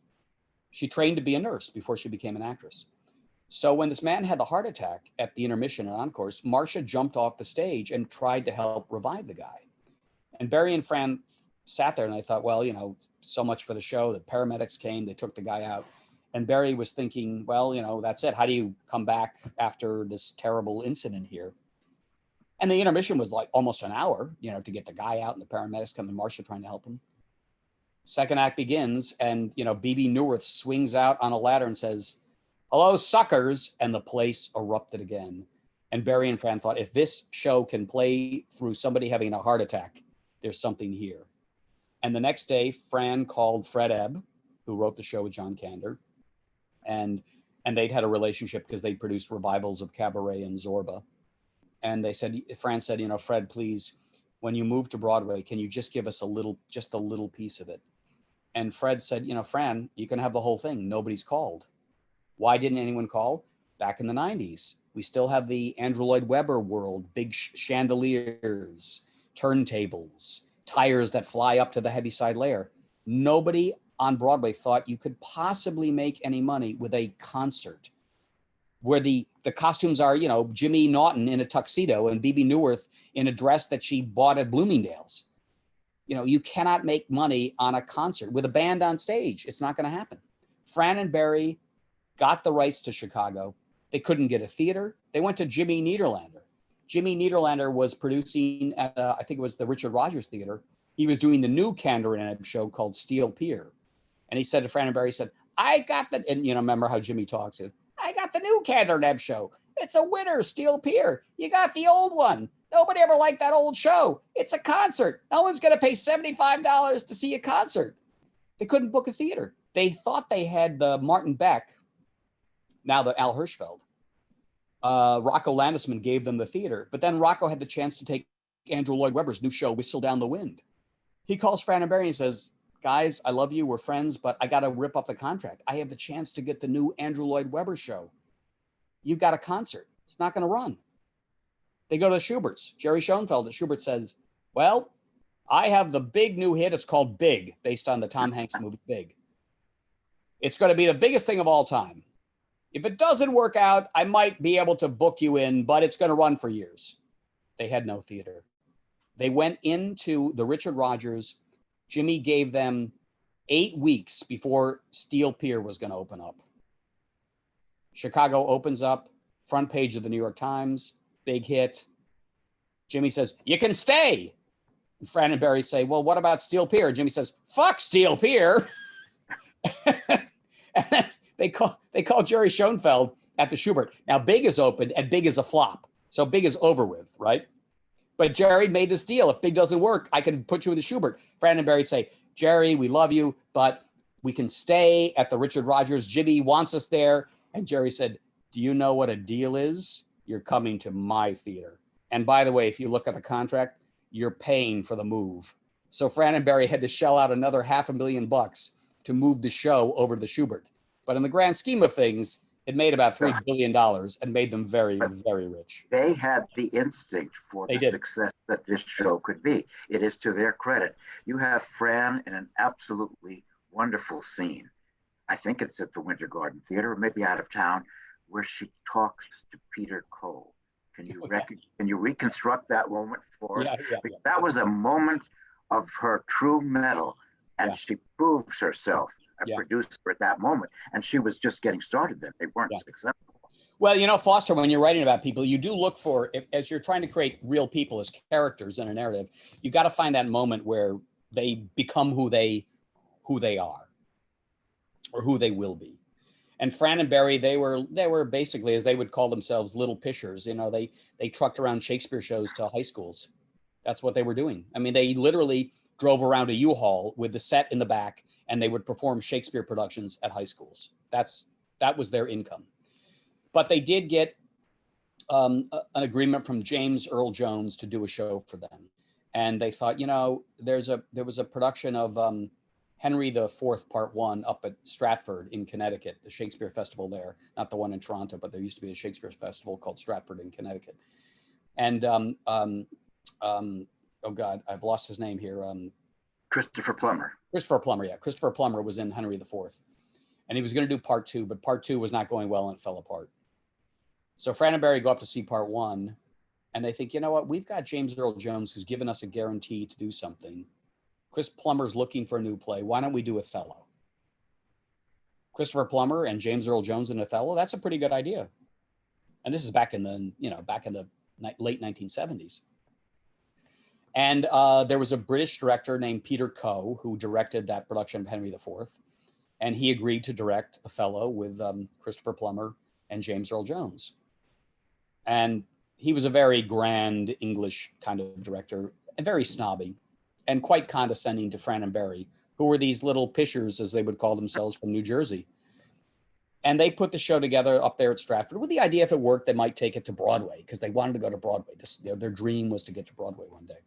She trained to be a nurse before she became an actress. So when this man had the heart attack at the intermission at Encores, Marcia jumped off the stage and tried to help revive the guy. And Barry and Fran sat there and I thought, well, so much for the show. The paramedics came, they took the guy out. And Barry was thinking, well, that's it. How do you come back after this terrible incident here? And the intermission was like almost an hour, to get the guy out and the paramedics come and Marcia trying to help him. Second act begins and, BB Newirth swings out on a ladder and says, "Hello, suckers." And the place erupted again. And Barry and Fran thought, if this show can play through somebody having a heart attack, there's something here. And the next day, Fran called Fred Ebb, who wrote the show with John Kander. And they'd had a relationship because they produced revivals of Cabaret and Zorba. And Fran said, Fred, please, when you move to Broadway, can you just give us just a little piece of it? And Fred said, Fran, you can have the whole thing. Nobody's called. Why didn't anyone call? Back in the 90s, we still have the Andrew Lloyd Webber world, big chandeliers, turntables, tires that fly up to the heaviside layer. Nobody on Broadway thought you could possibly make any money with a concert where the costumes are, Jimmy Naughton in a tuxedo and BB Newirth in a dress that she bought at Bloomingdale's. You cannot make money on a concert with a band on stage. It's not going to happen. Fran and Barry got the rights to Chicago. They couldn't get a theater. They went to Jimmy Niederlander. Jimmy Niederlander was producing at, I think it was the Richard Rogers Theater. He was doing the new Kander and Ebb show called Steel Pier. And he said to Fran and Barry, I got the, and remember how Jimmy talks, I got the new Kander and Ebb show. It's a winner, Steel Pier. You got the old one. Nobody ever liked that old show. It's a concert. No one's going to pay $75 to see a concert. They couldn't book a theater. They thought they had the Martin Beck, now the Al Hirschfeld. Rocco Landesman gave them the theater, but then Rocco had the chance to take Andrew Lloyd Webber's new show, Whistle Down the Wind. He calls Fran and Barry and says, guys, I love you. We're friends, but I got to rip up the contract. I have the chance to get the new Andrew Lloyd Webber show. You've got a concert. It's not going to run. They go to Schubert's. Jerry Schoenfeld at Schubert says, well, I have the big new hit. It's called Big, based on the Tom Hanks movie Big. It's going to be the biggest thing of all time. If it doesn't work out, I might be able to book you in, but it's going to run for years. They had no theater. They went into the Richard Rogers. Jimmy gave them 8 weeks before Steel Pier was going to open up. Chicago opens up, front page of the New York Times, big hit. Jimmy says, you can stay. And Fran and Barry say, well, what about Steel Pier? Jimmy says, fuck Steel Pier. And then they call Jerry Schoenfeld at the Schubert. Now, Big is opened and Big is a flop. So Big is over with, right? But Jerry made this deal. If Big doesn't work, I can put you in the Schubert. Fran and Barry say, Jerry, we love you, but we can stay at the Richard Rogers. Jimmy wants us there. And Jerry said, do you know what a deal is? You're coming to my theater. And by the way, if you look at the contract, you're paying for the move. So Fran and Barry had to shell out another $500,000 to move the show over to the Schubert. But in the grand scheme of things, it made about $3 billion and made them very, very rich. They had the instinct for the success that this show could be. It is to their credit. You have Fran in an absolutely wonderful scene. I think it's at the Winter Garden Theater, or maybe out of town, where she talks to Peter Cole. Can you reconstruct that moment for us? Yeah. That was a moment of her true mettle. and Yeah. she proves herself a Yeah. producer at that moment. And she was just getting started then. They weren't Yeah. successful. Well, Foster, when you're writing about people, you do look for, as you're trying to create real people as characters in a narrative, you got to find that moment where they become who they are, or who they will be. And Fran and Barry, they were basically, as they would call themselves, little pishers. They trucked around Shakespeare shows to high schools. That's what they were doing. I mean, they literally drove around a U-Haul with the set in the back, and they would perform Shakespeare productions at high schools. That was their income. But they did get an agreement from James Earl Jones to do a show for them. And they thought, there was a production of Henry IV Part 1 up at Stratford in Connecticut, the Shakespeare Festival there, not the one in Toronto, but there used to be a Shakespeare Festival called Stratford in Connecticut. And oh God, I've lost his name here. Christopher Plummer. Christopher Plummer, yeah. Christopher Plummer was in Henry IV. And he was going to do Part 2, but Part 2 was not going well and it fell apart. So Fran and Barry go up to see Part 1, and they think, you know what? We've got James Earl Jones who's given us a guarantee to do something. Chris Plummer's looking for a new play. Why don't we do Othello? Christopher Plummer and James Earl Jones in Othello, that's a pretty good idea. And this is back in the late 1970s. And there was a British director named Peter Coe who directed that production of Henry IV. And he agreed to direct Othello with Christopher Plummer and James Earl Jones. And he was a very grand English kind of director, and very snobby, and quite condescending to Fran and Barry, who were these little pishers, as they would call themselves, from New Jersey. And they put the show together up there at Stratford with the idea, if it worked, they might take it to Broadway, because they wanted to go to Broadway. Their dream was to get to Broadway one day.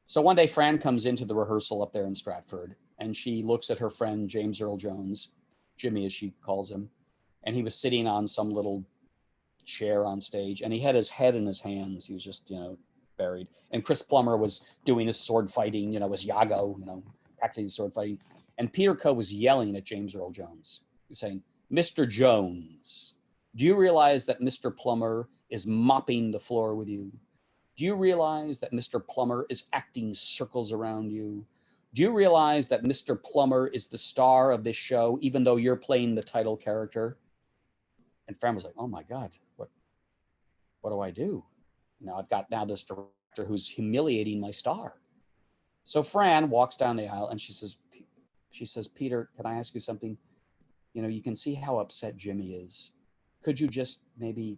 So one day, Fran comes into the rehearsal up there in Stratford, and she looks at her friend, James Earl Jones, Jimmy, as she calls him, and he was sitting on some little chair on stage, and he had his head in his hands. He was just, buried. And Chris Plummer was doing his sword fighting, was Iago, practicing sword fighting. And Peter Coe was yelling at James Earl Jones. He was saying, "Mr. Jones, do you realize that Mr. Plummer is mopping the floor with you? Do you realize that Mr. Plummer is acting circles around you? Do you realize that Mr. Plummer is the star of this show, even though you're playing the title character?" And Fran was like, "Oh my God, what do I do? I've got this director who's humiliating my star." So Fran walks down the aisle and she says, "Peter, can I ask you something? You can see how upset Jimmy is. Could you just maybe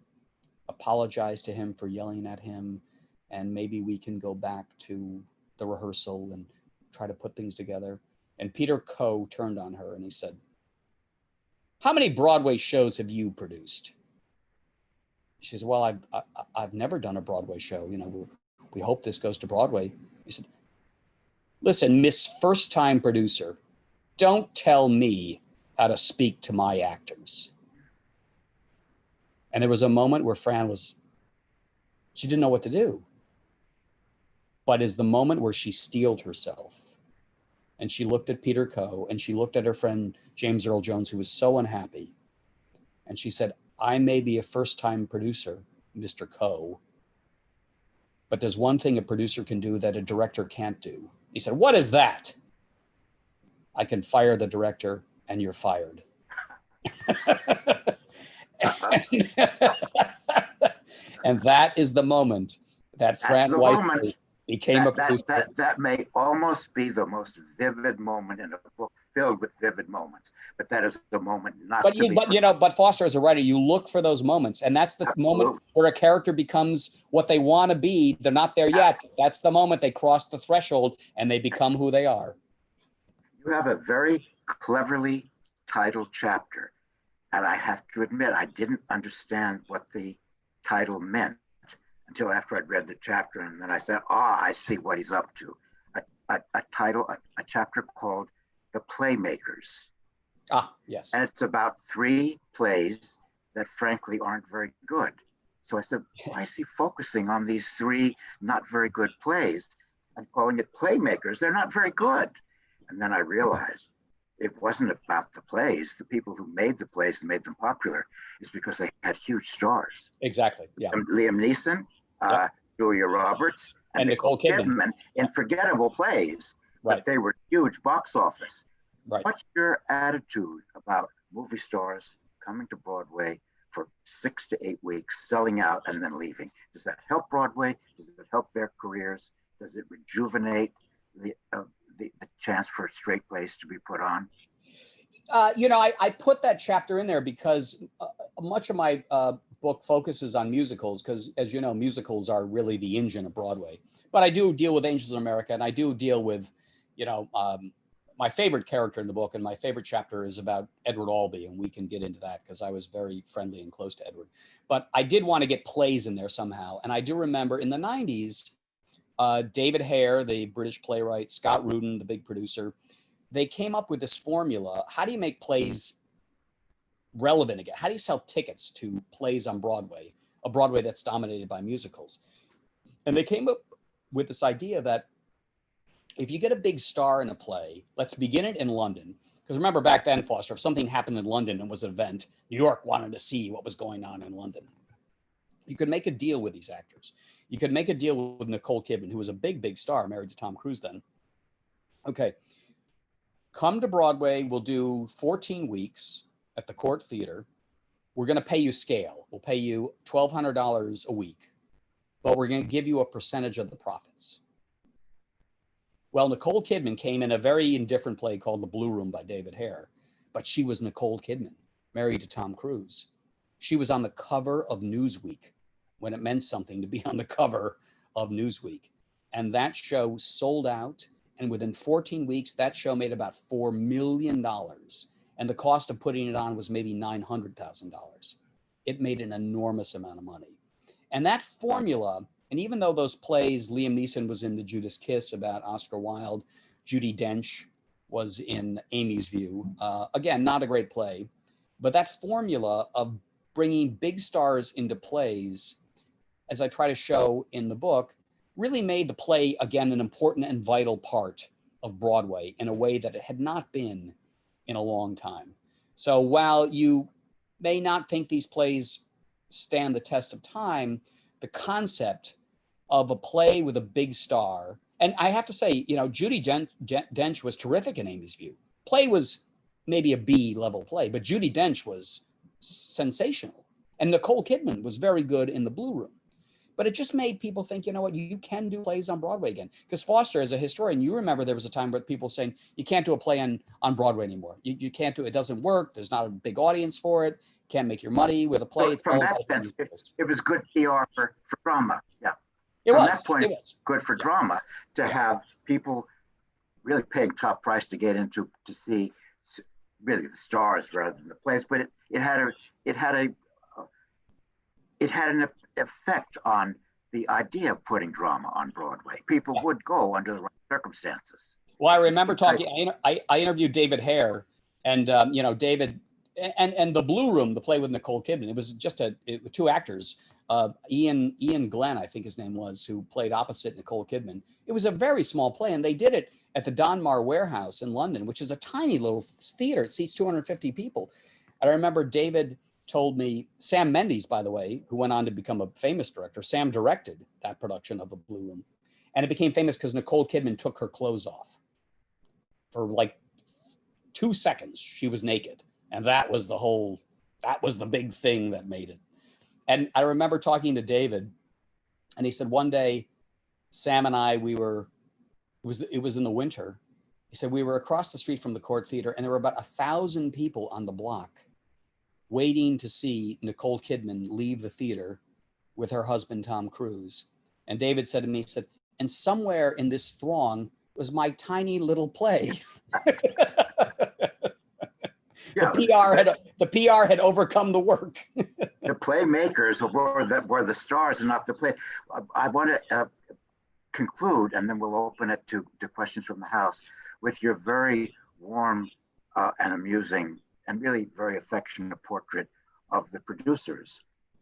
apologize to him for yelling at him? And maybe we can go back to the rehearsal and try to put things together." And Peter Coe turned on her and he said, "How many Broadway shows have you produced?" She said, "Well, I've never done a Broadway show. We hope this goes to Broadway." He said, "Listen, Miss First-Time Producer, don't tell me how to speak to my actors." And there was a moment where she didn't know what to do. But is the moment where she steeled herself. And she looked at Peter Coe, and she looked at her friend James Earl Jones, who was so unhappy. And she said, "I may be a first-time producer, Mr. Coe, but there's one thing a producer can do that a director can't do." He said, "What is that?" "I can fire the director, and you're fired." And that is the moment that Fran Whiteley became a producer. That may almost be the most vivid moment in a book filled with vivid moments, but that is the moment not to be. But Foster, as a writer, you look for those moments, and that's the moment where a character becomes what they want to be. They're not there yet. That's the moment they cross the threshold and they become who they are. You have a very cleverly titled chapter, and I have to admit I didn't understand what the title meant until after I'd read the chapter, and then I said, I see what he's up to. A chapter called The Playmakers. Yes. And it's about 3 plays that frankly aren't very good. So I said, why is he focusing on these 3 not very good plays and calling it Playmakers? They're not very good. And then I realized it wasn't about the plays. The people who made the plays and made them popular is because they had huge stars. Exactly. Yeah. Liam Neeson, Julia Roberts, and Nicole Kidman in forgettable plays, Right. but they were huge box office. Right. What's your attitude about movie stars coming to Broadway for 6 to 8 weeks, selling out, and then leaving? Does that help Broadway? Does it help their careers? Does it rejuvenate the chance for straight plays to be put on? I put that chapter in there because much of my book focuses on musicals, because, as you know, musicals are really the engine of Broadway. But I do deal with Angels in America, and I do deal with, my favorite character in the book, and my favorite chapter is about Edward Albee, and we can get into that because I was very friendly and close to Edward. But I did want to get plays in there somehow. And I do remember in the 90s, David Hare, the British playwright, Scott Rudin, the big producer, they came up with this formula. How do you make plays relevant again? How do you sell tickets to plays on Broadway, a Broadway that's dominated by musicals? And they came up with this idea that if you get a big star in a play, let's begin it in London. Because remember back then, Foster, if something happened in London and was an event, New York wanted to see what was going on in London. You could make a deal with these actors. You could make a deal with Nicole Kidman, who was a big, big star, married to Tom Cruise then. Okay, come to Broadway. We'll do 14 weeks at the Court Theater. We're going to pay you scale. We'll pay you $1,200 a week, but we're going to give you a percentage of the profits. Well, Nicole Kidman came in a very indifferent play called The Blue Room by David Hare, but she was Nicole Kidman, married to Tom Cruise. She was on the cover of Newsweek when it meant something to be on the cover of Newsweek. And that show sold out. And within 14 weeks, that show made about $4 million. And the cost of putting it on was maybe $900,000. It made an enormous amount of money. And that formula, and even though those plays, Liam Neeson was in The Judas Kiss about Oscar Wilde, Judi Dench was in Amy's View. Again, not a great play, but that formula of bringing big stars into plays, as I try to show in the book, really made the play, again, an important and vital part of Broadway in a way that it had not been in a long time. So while you may not think these plays stand the test of time, the concept of a play with a big star, and I have to say, Judi Dench was terrific in Amy's View. Play was maybe a B level play, but Judi Dench was sensational. And Nicole Kidman was very good in The Blue Room. But it just made people think, you know what, you can do plays on Broadway again. Because Foster, as a historian, you remember there was a time where people were saying, you can't do a play on Broadway anymore. You can't do it. It doesn't work. There's not a big audience for it. Can't make your money with a play. So from that sense, it was good PR for drama. Yeah. From that point, it was good for drama to have people really paying top price to get into to see really the stars rather than the plays. But it had an effect on the idea of putting drama on Broadway. People would go under the right circumstances. Well, I remember talking. I interviewed David Hare, and David and The Blue Room, the play with Nicole Kidman. It was just two actors. Ian Glenn, I think his name was, who played opposite Nicole Kidman. It was a very small play, and they did it at the Donmar Warehouse in London, which is a tiny little theater. It seats 250 people. And I remember David told me, Sam Mendes, by the way, who went on to become a famous director, Sam directed that production of The Blue Room. And it became famous because Nicole Kidman took her clothes off. For like 2 seconds, she was naked. And that was the big thing that made it. And I remember talking to David, and he said one day, Sam and I, it was in the winter. He said we were across the street from the Court Theater, and there were about 1,000 people on the block waiting to see Nicole Kidman leave the theater with her husband, Tom Cruise. And David said to me, he said, and somewhere in this throng was my tiny little play. Yeah, the PR had overcome the work. The Playmakers were the stars and not the play. I want to conclude, and then we'll open it to questions from the house, with your very warm and amusing and really very affectionate portrait of the producers.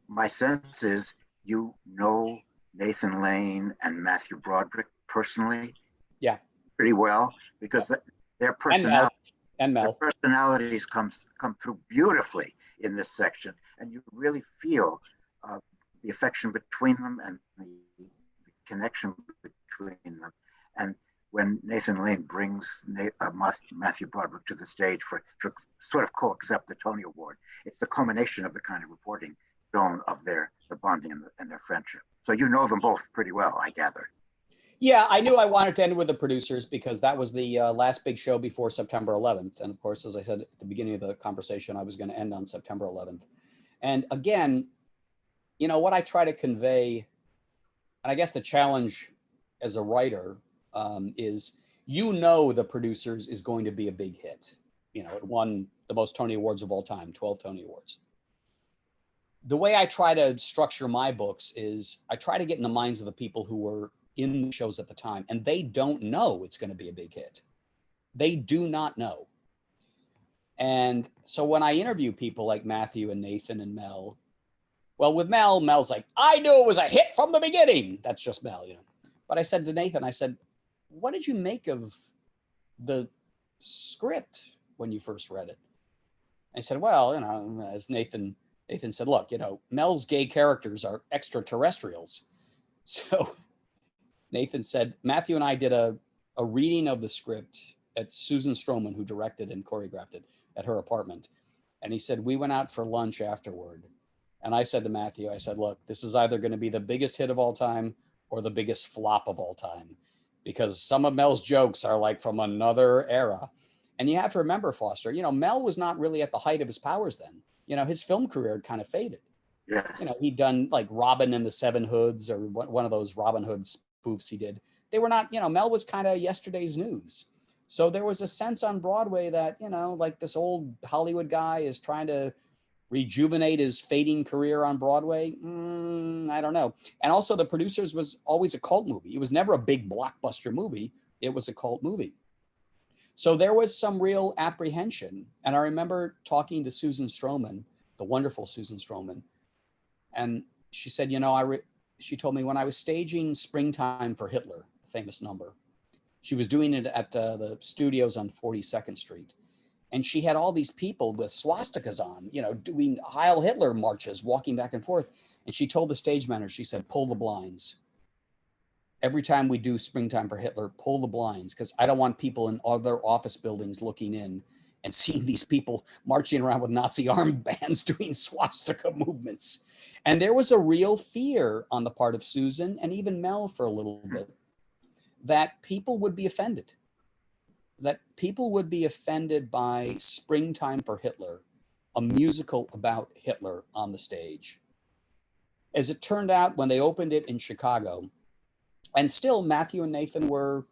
My sense is you know Nathan Lane and Matthew Broderick personally. Yeah. Pretty well, because their personality. And Mel. Their personalities come through beautifully in this section, and you really feel the affection between them and the connection between them. And when Nathan Lane brings Matthew Broderick to the stage to sort of co-accept the Tony Award. It's the culmination of the kind of reporting shown of the bonding and their friendship. So you know them both pretty well, I gather. Yeah, I knew I wanted to end with the producers because that was the last big show before September 11th. And of course, as I said at the beginning of the conversation, I was going to end on September 11th. And again, you know, what I try to convey, and I guess the challenge as a writer is, you know, the producers is going to be a big hit. You know, it won the most Tony Awards of all time, 12 Tony Awards. The way I try to structure my books is I try to get in the minds of the people who were in the shows at the time, and they don't know it's going to be a big hit. They do not know. And so when I interview people like Matthew and Nathan and Mel, well, with Mel's like, I knew it was a hit from the beginning. That's just Mel, you know. But I said to Nathan, I said, what did you make of the script when you first read it? I said, well, you know, as Nathan said, look, you know, Mel's gay characters are extraterrestrials. So Nathan said, Matthew and I did a reading of the script at Susan Stroman, who directed and choreographed it, at her apartment. And he said, we went out for lunch afterward. And I said to Matthew, I said, look, this is either going to be the biggest hit of all time or the biggest flop of all time, because some of Mel's jokes are like from another era. And you have to remember, Foster, you know, Mel was not really at the height of his powers then. You know, his film career had kind of faded. Yes. You know, he'd done like Robin and the Seven Hoods, or one of those Robin Hood spoofs he did. They were not, you know, Mel was kind of yesterday's news. So there was a sense on Broadway that, you know, like this old Hollywood guy is trying to rejuvenate his fading career on Broadway. I don't know. And also The Producers was always a cult movie. It was never a big blockbuster movie. It was a cult movie. So there was some real apprehension. And I remember talking to Susan Stroman, the wonderful Susan Stroman. And she said, you know, she told me when I was staging Springtime for Hitler, famous number, she was doing it at the studios on 42nd Street. And she had all these people with swastikas on, you know, doing Heil Hitler marches, walking back and forth. And she told the stage manager, she said, pull the blinds. Every time we do Springtime for Hitler, pull the blinds, because I don't want people in other office buildings looking in and seeing these people marching around with Nazi armbands doing swastika movements. And there was a real fear on the part of Susan and even Mel for a little bit that people would be offended. That people would be offended by Springtime for Hitler, a musical about Hitler on the stage. As it turned out, when they opened it in Chicago, and still Matthew and Nathan were,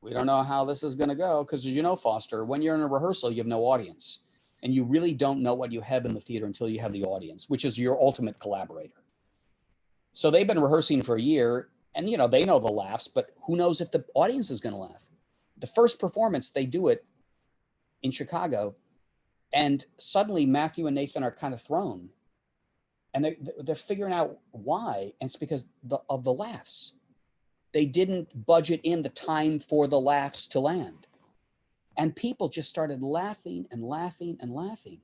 we don't know how this is going to go, because as you know, Foster, when you're in a rehearsal, you have no audience. And you really don't know what you have in the theater until you have the audience, which is your ultimate collaborator. So they've been rehearsing for a year, and you know, they know the laughs, but who knows if the audience is going to laugh. The first performance, they do it in Chicago, and suddenly Matthew and Nathan are kind of thrown, and they're figuring out why, and it's because of the laughs. They didn't budget in the time for the laughs to land, and people just started laughing and laughing and laughing.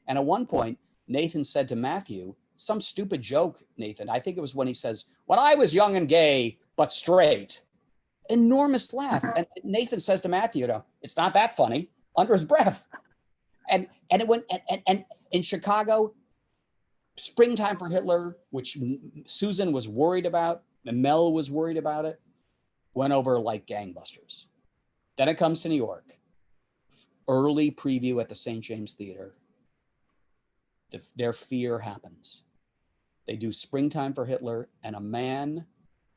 And at one point, Nathan said to Matthew, some stupid joke, Nathan, I think it was when he says, when I was young and gay but straight. Enormous laugh. And Nathan says to Matthew, you know, it's not that funny, under his breath. And it went, and in Chicago, Springtime for Hitler, which Susan was worried about, and Mel was worried about it, went over like gangbusters. Then it comes to New York. Early preview at the St. James Theater. Their fear happens. They do Springtime for Hitler, and a man,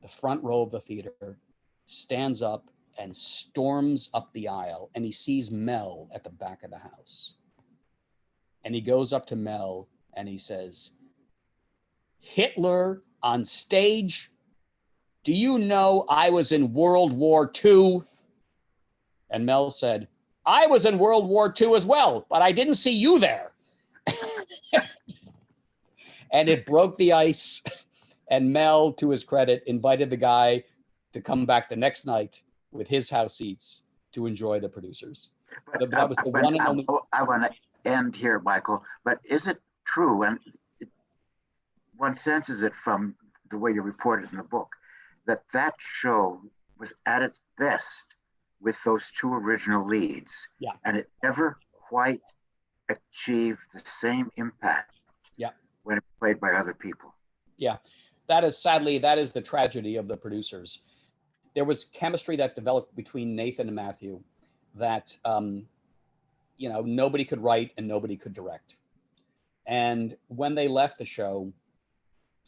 the front row of the theater, stands up and storms up the aisle, and he sees Mel at the back of the house. And he goes up to Mel and he says, Hitler on stage? Do you know I was in World War II? And Mel said, I was in World War II as well, but I didn't see you there. And it broke the ice. And Mel, to his credit, invited the guy to come back the next night with his house seats to enjoy The Producers. But, that was the one and only. I want to end here, Michael, but is it true, and one senses it from the way you report it in the book, that show was at its best with those two original leads. Yeah. And it never quite achieved the same impact. Yeah. When it played by other people. Yeah. That is sadly, that is the tragedy of the producers. There was chemistry that developed between Nathan and Matthew that, nobody could write and nobody could direct. And when they left the show,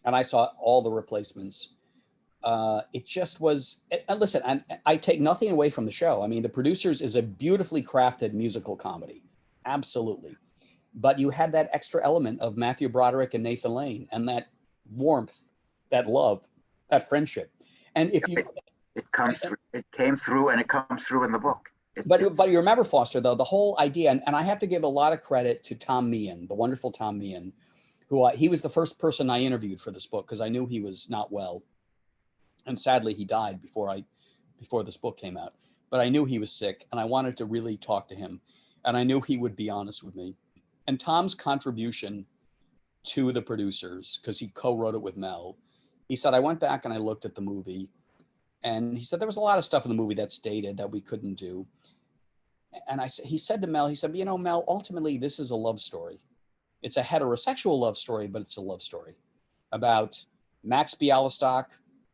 and I saw all the replacements, it just was, and listen, I take nothing away from the show. I mean, The Producers is a beautifully crafted musical comedy. Absolutely. But you had that extra element of Matthew Broderick and Nathan Lane, and that warmth, that love, that friendship. And if you, it came through, and it comes through in the book. But you remember, Foster, though, the whole idea, and I have to give a lot of credit to Tom Meehan, the wonderful Tom Meehan, who he was the first person I interviewed for this book because I knew he was not well, and sadly he died before this book came out. But I knew he was sick, and I wanted to really talk to him, and I knew he would be honest with me. And Tom's contribution to The Producers, because he co-wrote it with Mel, he said, I went back and I looked at the movie, and he said there was a lot of stuff in the movie that's dated that we couldn't do. And he said to Mel, Mel, ultimately this is a love story. It's a heterosexual love story, but it's a love story about Max Bialystock,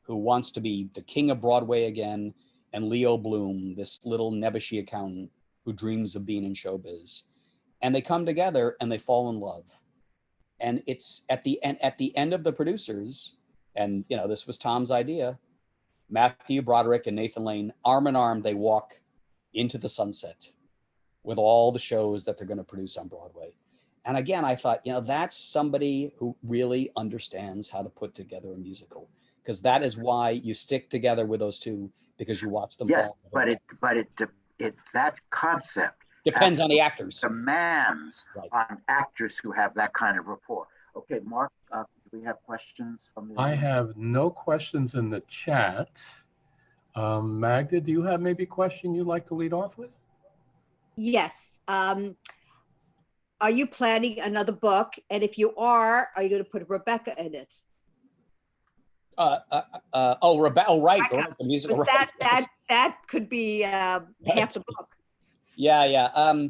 who wants to be the king of Broadway again, and Leo Bloom, this little nebbishy accountant who dreams of being in showbiz. And they come together and they fall in love. And it's at the end of The Producers, and this was Tom's idea, Matthew Broderick and Nathan Lane, arm in arm, they walk into the sunset with all the shows that they're going to produce on Broadway. And again, I thought, that's somebody who really understands how to put together a musical, because that is why you stick together with those two, because you watch them. Yes, but that concept depends on the actors. Demands on actors who have that kind of rapport. Okay, Mark, do we have questions from the audience? I have no questions in the chat. Magda, do you have maybe a question you'd like to lead off with? Yes. Are you planning another book? And if you are you going to put Rebecca in it? Rebecca. Oh, right. The musical. Right. That could be half the book. Yeah.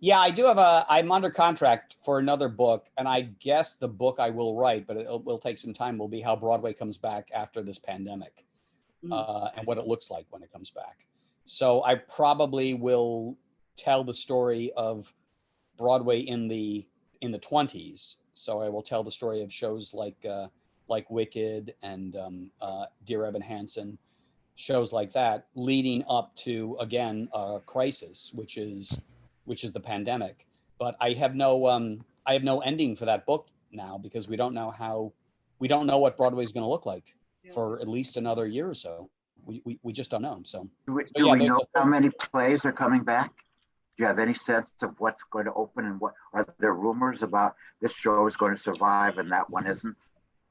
Yeah, I do have I'm under contract for another book, and I guess the book I will write, but it will take some time, will be how Broadway comes back after this pandemic, and what it looks like when it comes back. So I probably will tell the story of Broadway in the 20s. So I will tell the story of shows like Wicked and Dear Evan Hansen, shows like that, leading up to, again, a crisis, which is the pandemic. But I have no ending for that book now, because we don't know what Broadway is going to look like for at least another year or so. We just don't know. So do we know how many plays are coming back? Do you have any sense of what's going to open, and what are there rumors about this show is going to survive and that one isn't?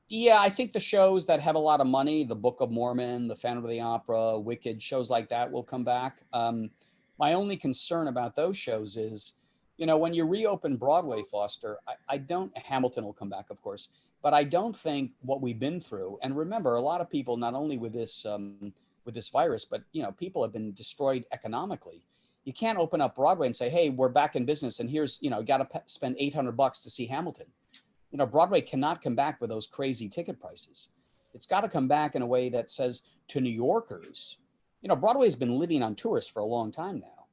Yeah, I think the shows that have a lot of money, the Book of Mormon, the Phantom of the Opera, Wicked, shows like that will come back. My only concern about those shows is, when you reopen Broadway, Foster, Hamilton will come back, of course, but I don't think what we've been through, and remember, a lot of people, not only with this virus, but, people have been destroyed economically. You can't open up Broadway and say, hey, we're back in business, and here's, you got to spend $800 to see Hamilton. Broadway cannot come back with those crazy ticket prices. It's got to come back in a way that says to New Yorkers, Broadway has been living on tourists for a long time now,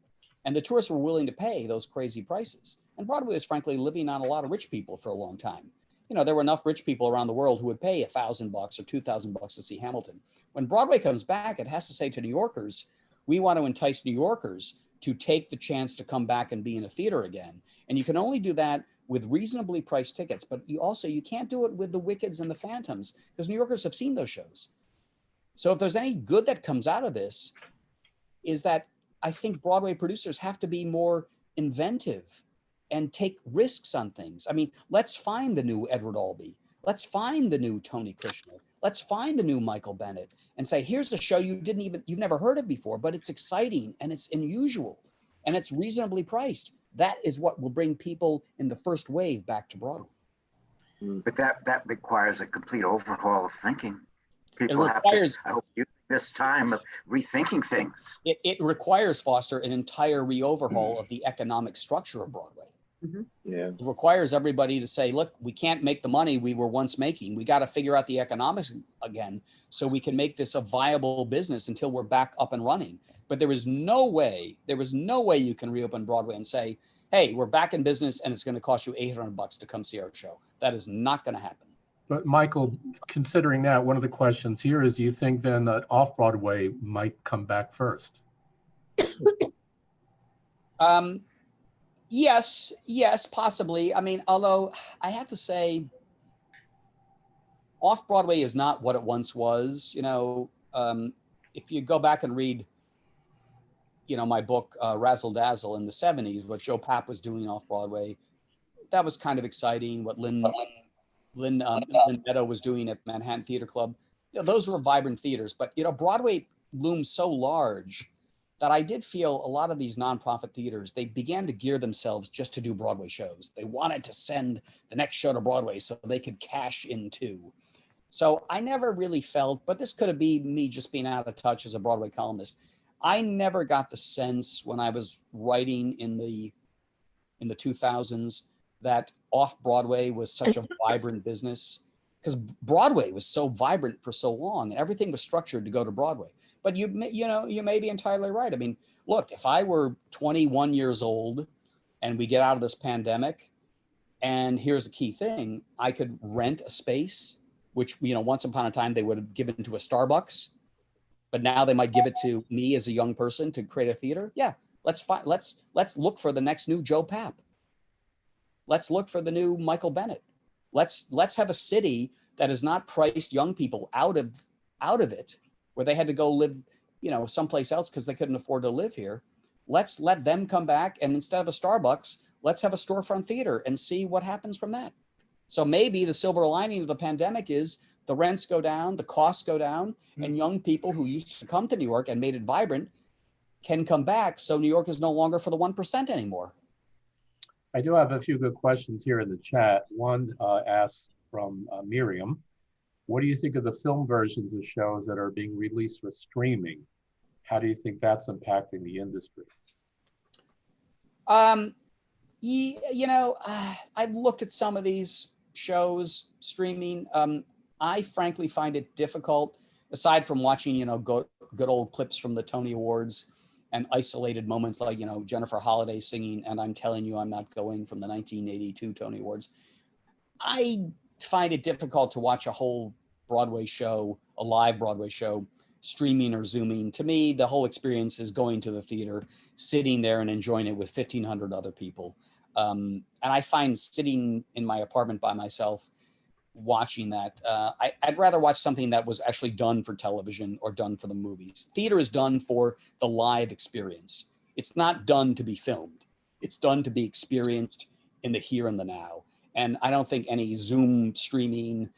and the tourists were willing to pay those crazy prices. And Broadway was frankly living on a lot of rich people for a long time. There were enough rich people around the world who would pay $1,000 or $2,000 to see Hamilton. When Broadway comes back, it has to say to New Yorkers, we want to entice New Yorkers to take the chance to come back and be in a theater again. And you can only do that with reasonably priced tickets, but you can't do it with the Wickeds and the Phantoms, because New Yorkers have seen those shows. So if there's any good that comes out of this, is that I think Broadway producers have to be more inventive and take risks on things. I mean, let's find the new Edward Albee. Let's find the new Tony Kushner. Let's find the new Michael Bennett and say, here's a show you've never heard of before, but it's exciting and it's unusual and it's reasonably priced. That is what will bring people in the first wave back to Broadway. But that requires a complete overhaul of thinking. It requires, I hope you this time of rethinking things. It requires, Foster, an entire re-overhaul of the economic structure of Broadway. Yeah. It requires everybody to say, look, we can't make the money we were once making. We got to figure out the economics again so we can make this a viable business until we're back up and running. But there was no way you can reopen Broadway and say, hey, we're back in business and it's going to cost you $800 to come see our show. That is not going to happen. But Michael, considering that, one of the questions here is, do you think then that off-Broadway might come back first? Yes, possibly. I mean, although I have to say, off-Broadway is not what it once was. You know, if you go back and read, you know, my book, Razzle Dazzle in the 70s, what Joe Papp was doing off-Broadway, that was kind of exciting. What Lynn Meadow was doing at Manhattan Theater Club, you know, those were vibrant theaters. But, you know, Broadway looms so large that I did feel a lot of these nonprofit theaters, they began to gear themselves just to do Broadway shows. They wanted to send the next show to Broadway so they could cash in too. So I never really felt, but this could have been me just being out of touch as a Broadway columnist. I never got the sense when I was writing in the 2000s that off-Broadway was such a vibrant business, because Broadway was so vibrant for so long and everything was structured to go to Broadway. But you may be entirely right. I mean, look, if I were 21 years old and we get out of this pandemic, and here's the key thing, I could rent a space, which, you know, once upon a time they would have given to a Starbucks, but now they might give it to me as a young person to create a theater. Yeah, let's look for the next new Joe Papp. Let's look for the new Michael Bennett. Let's have a city that has not priced young people out of it, where they had to go live, you know, someplace else because they couldn't afford to live here. Let's let them come back, and instead of a Starbucks, let's have a storefront theater and see what happens from that. So maybe the silver lining of the pandemic is the rents go down, the costs go down, and young people who used to come to New York and made it vibrant can come back. So New York is no longer for the 1% anymore. I do have a few good questions here in the chat. One asks from Miriam, what do you think of the film versions of shows that are being released for streaming? How do you think that's impacting the industry? You know, I've looked at some of these shows streaming. I frankly find it difficult, aside from watching, you know, good old clips from the Tony Awards and isolated moments like, you know, Jennifer Holliday singing "And I'm Telling You I'm Not Going" from the 1982 Tony Awards. I find it difficult to watch a whole Broadway show, a live Broadway show, streaming or Zooming. To me, the whole experience is going to the theater, sitting there and enjoying it with 1,500 other people. And I find sitting in my apartment by myself watching that, I'd rather watch something that was actually done for television or done for the movies. Theater is done for the live experience. It's not done to be filmed. It's done to be experienced in the here and the now. And I don't think any Zoom streaming,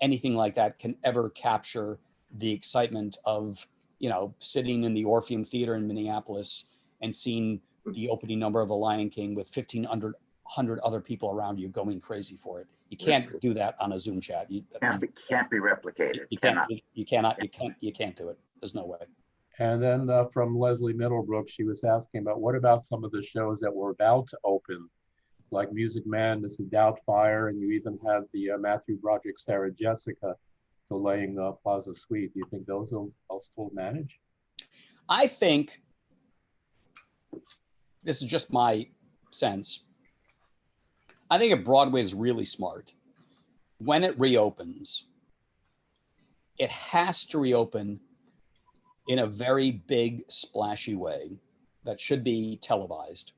anything like that can ever capture the excitement of, you know, sitting in the Orpheum Theater in Minneapolis and seeing the opening number of The Lion King with 1,500 other people around you going crazy for it. You can't do that on a Zoom chat. Can't be replicated. You can't do it. There's no way. And then from Leslie Middlebrook, she was asking about what about some of the shows that were about to open, like Music Man, Mrs. Doubtfire, and you even have the Matthew Broderick, Sarah Jessica delaying Plaza Suite. Do you think those will still manage? I think, this is just my sense, I think if Broadway is really smart, when it reopens, it has to reopen in a very big, splashy way that should be televised.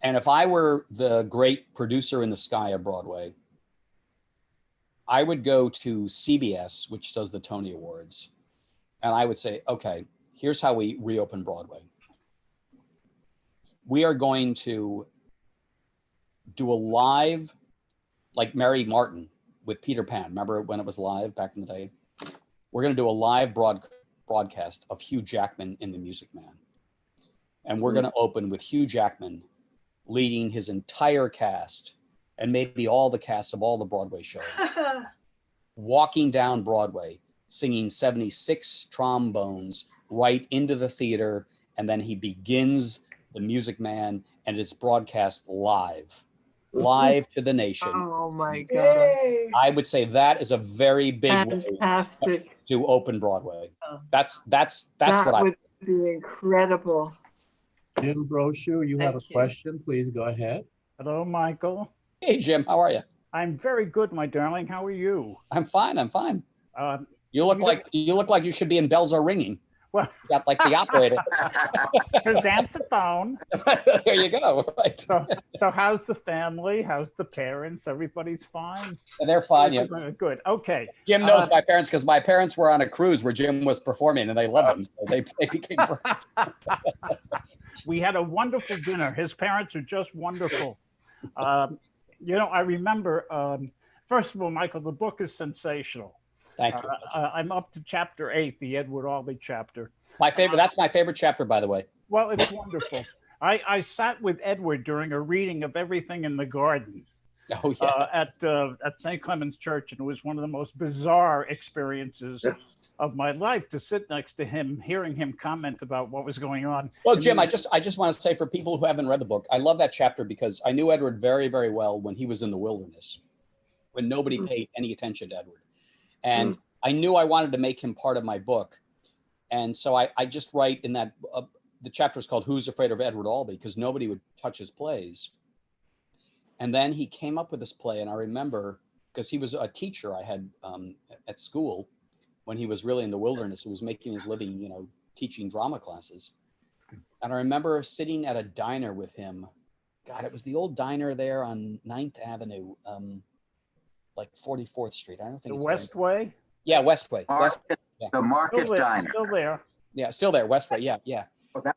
And if I were the great producer in the sky of Broadway, I would go to CBS, which does the Tony Awards, and I would say, okay, here's how we reopen Broadway. We are going to do a live, like Mary Martin with Peter Pan. Remember when it was live back in the day? We're going to do a live broadcast of Hugh Jackman in The Music Man. And we're going to open with Hugh Jackman leading his entire cast and maybe all the casts of all the Broadway shows, walking down Broadway, singing 76 trombones right into the theater. And then he begins The Music Man, and it's broadcast live to the nation. Oh my God. I would say that is a very big way Fantastic. to open Broadway. That's That what would be incredible. Jim Brochu, you have a Thank you. question. Please go ahead. Hello, Michael. Hey, Jim, how are you? I'm very good, my darling. How are you? I'm fine. Uh, You look like you should be in Bells Are Ringing. well, You got like the operator. Chrysanthemum. There you go. Right. So how's the family? How's the parents? Everybody's fine? They're fine. Yeah. Good. Okay. Jim knows my parents because my parents were on a cruise where Jim was performing, and they loved him, so they became friends. We had a wonderful dinner. His parents are just wonderful. I remember, first of all, Michael, the book is sensational. Thank you. I'm up to chapter 8, the Edward Albee chapter. My favorite. That's my favorite chapter, by the way. Well, it's wonderful. I sat with Edward during a reading of Everything in the Garden Oh yeah. at St. Clement's Church, and it was one of the most bizarre experiences of my life to sit next to him, hearing him comment about what was going on. Well, Jim, I just want to say, for people who haven't read the book, I love that chapter because I knew Edward very, very well when he was in the wilderness, when nobody paid any attention to Edward. And I knew I wanted to make him part of my book. And so I just write in that, the chapter is called Who's Afraid of Edward Albee, because nobody would touch his plays. And then he came up with this play. And I remember, because he was a teacher I had at school when he was really in the wilderness, he was making his living, teaching drama classes. And I remember sitting at a diner with him. God, it was the old diner there on 9th Avenue, like 44th Street. I don't think The Westway? Yeah, Westway. The Market Diner. Still there. Yeah, still there. Westway. Yeah, yeah. Oh, that-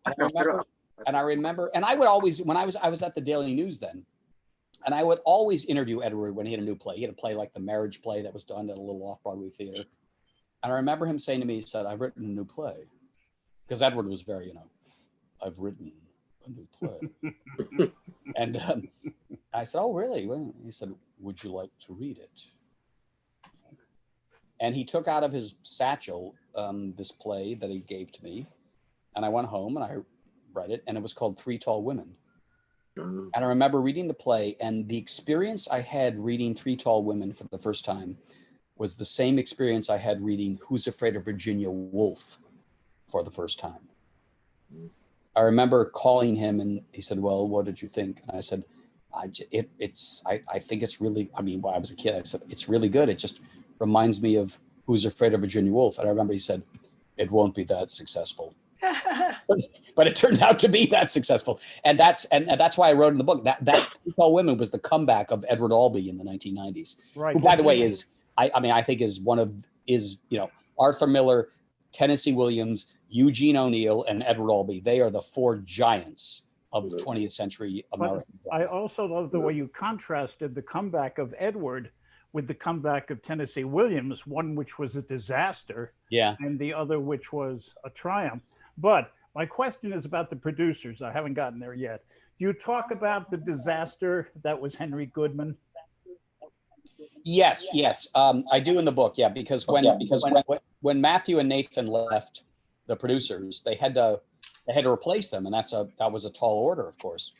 And I remember, and I would always, when I was at the Daily News then, and I would always interview Edward when he had a new play. He had a play like The Marriage Play that was done at a little off-Broadway theater. And I remember him saying to me, he said, "I've written a new play." Because Edward was very, "I've written a new play." And I said, "Oh, really?" Well, he said, "Would you like to read it?" And he took out of his satchel this play that he gave to me. And I went home and I read it, and it was called Three Tall Women. And I remember reading the play, and the experience I had reading Three Tall Women for the first time was the same experience I had reading Who's Afraid of Virginia Woolf for the first time. I remember calling him, and he said, "Well, what did you think?" And I said, I think it's really, when I was a kid, I said, "It's really good. It just reminds me of Who's Afraid of Virginia Woolf." And I remember he said, "It won't be that successful." But it turned out to be that successful. And that's why I wrote in the book that Three Tall Women was the comeback of Edward Albee in the 1990s. Right. Who, by the way, I think is Arthur Miller, Tennessee Williams, Eugene O'Neill, and Edward Albee. They are the four giants of the 20th century American drama. I also love the way you contrasted the comeback of Edward with the comeback of Tennessee Williams, one which was a disaster, and the other which was a triumph. But my question is about the producers. I haven't gotten there yet. Do you talk about the disaster that was Henry Goodman? Yes. I do in the book. Yeah, because when Matthew and Nathan left the producers, they had to replace them, and that was a tall order, of course.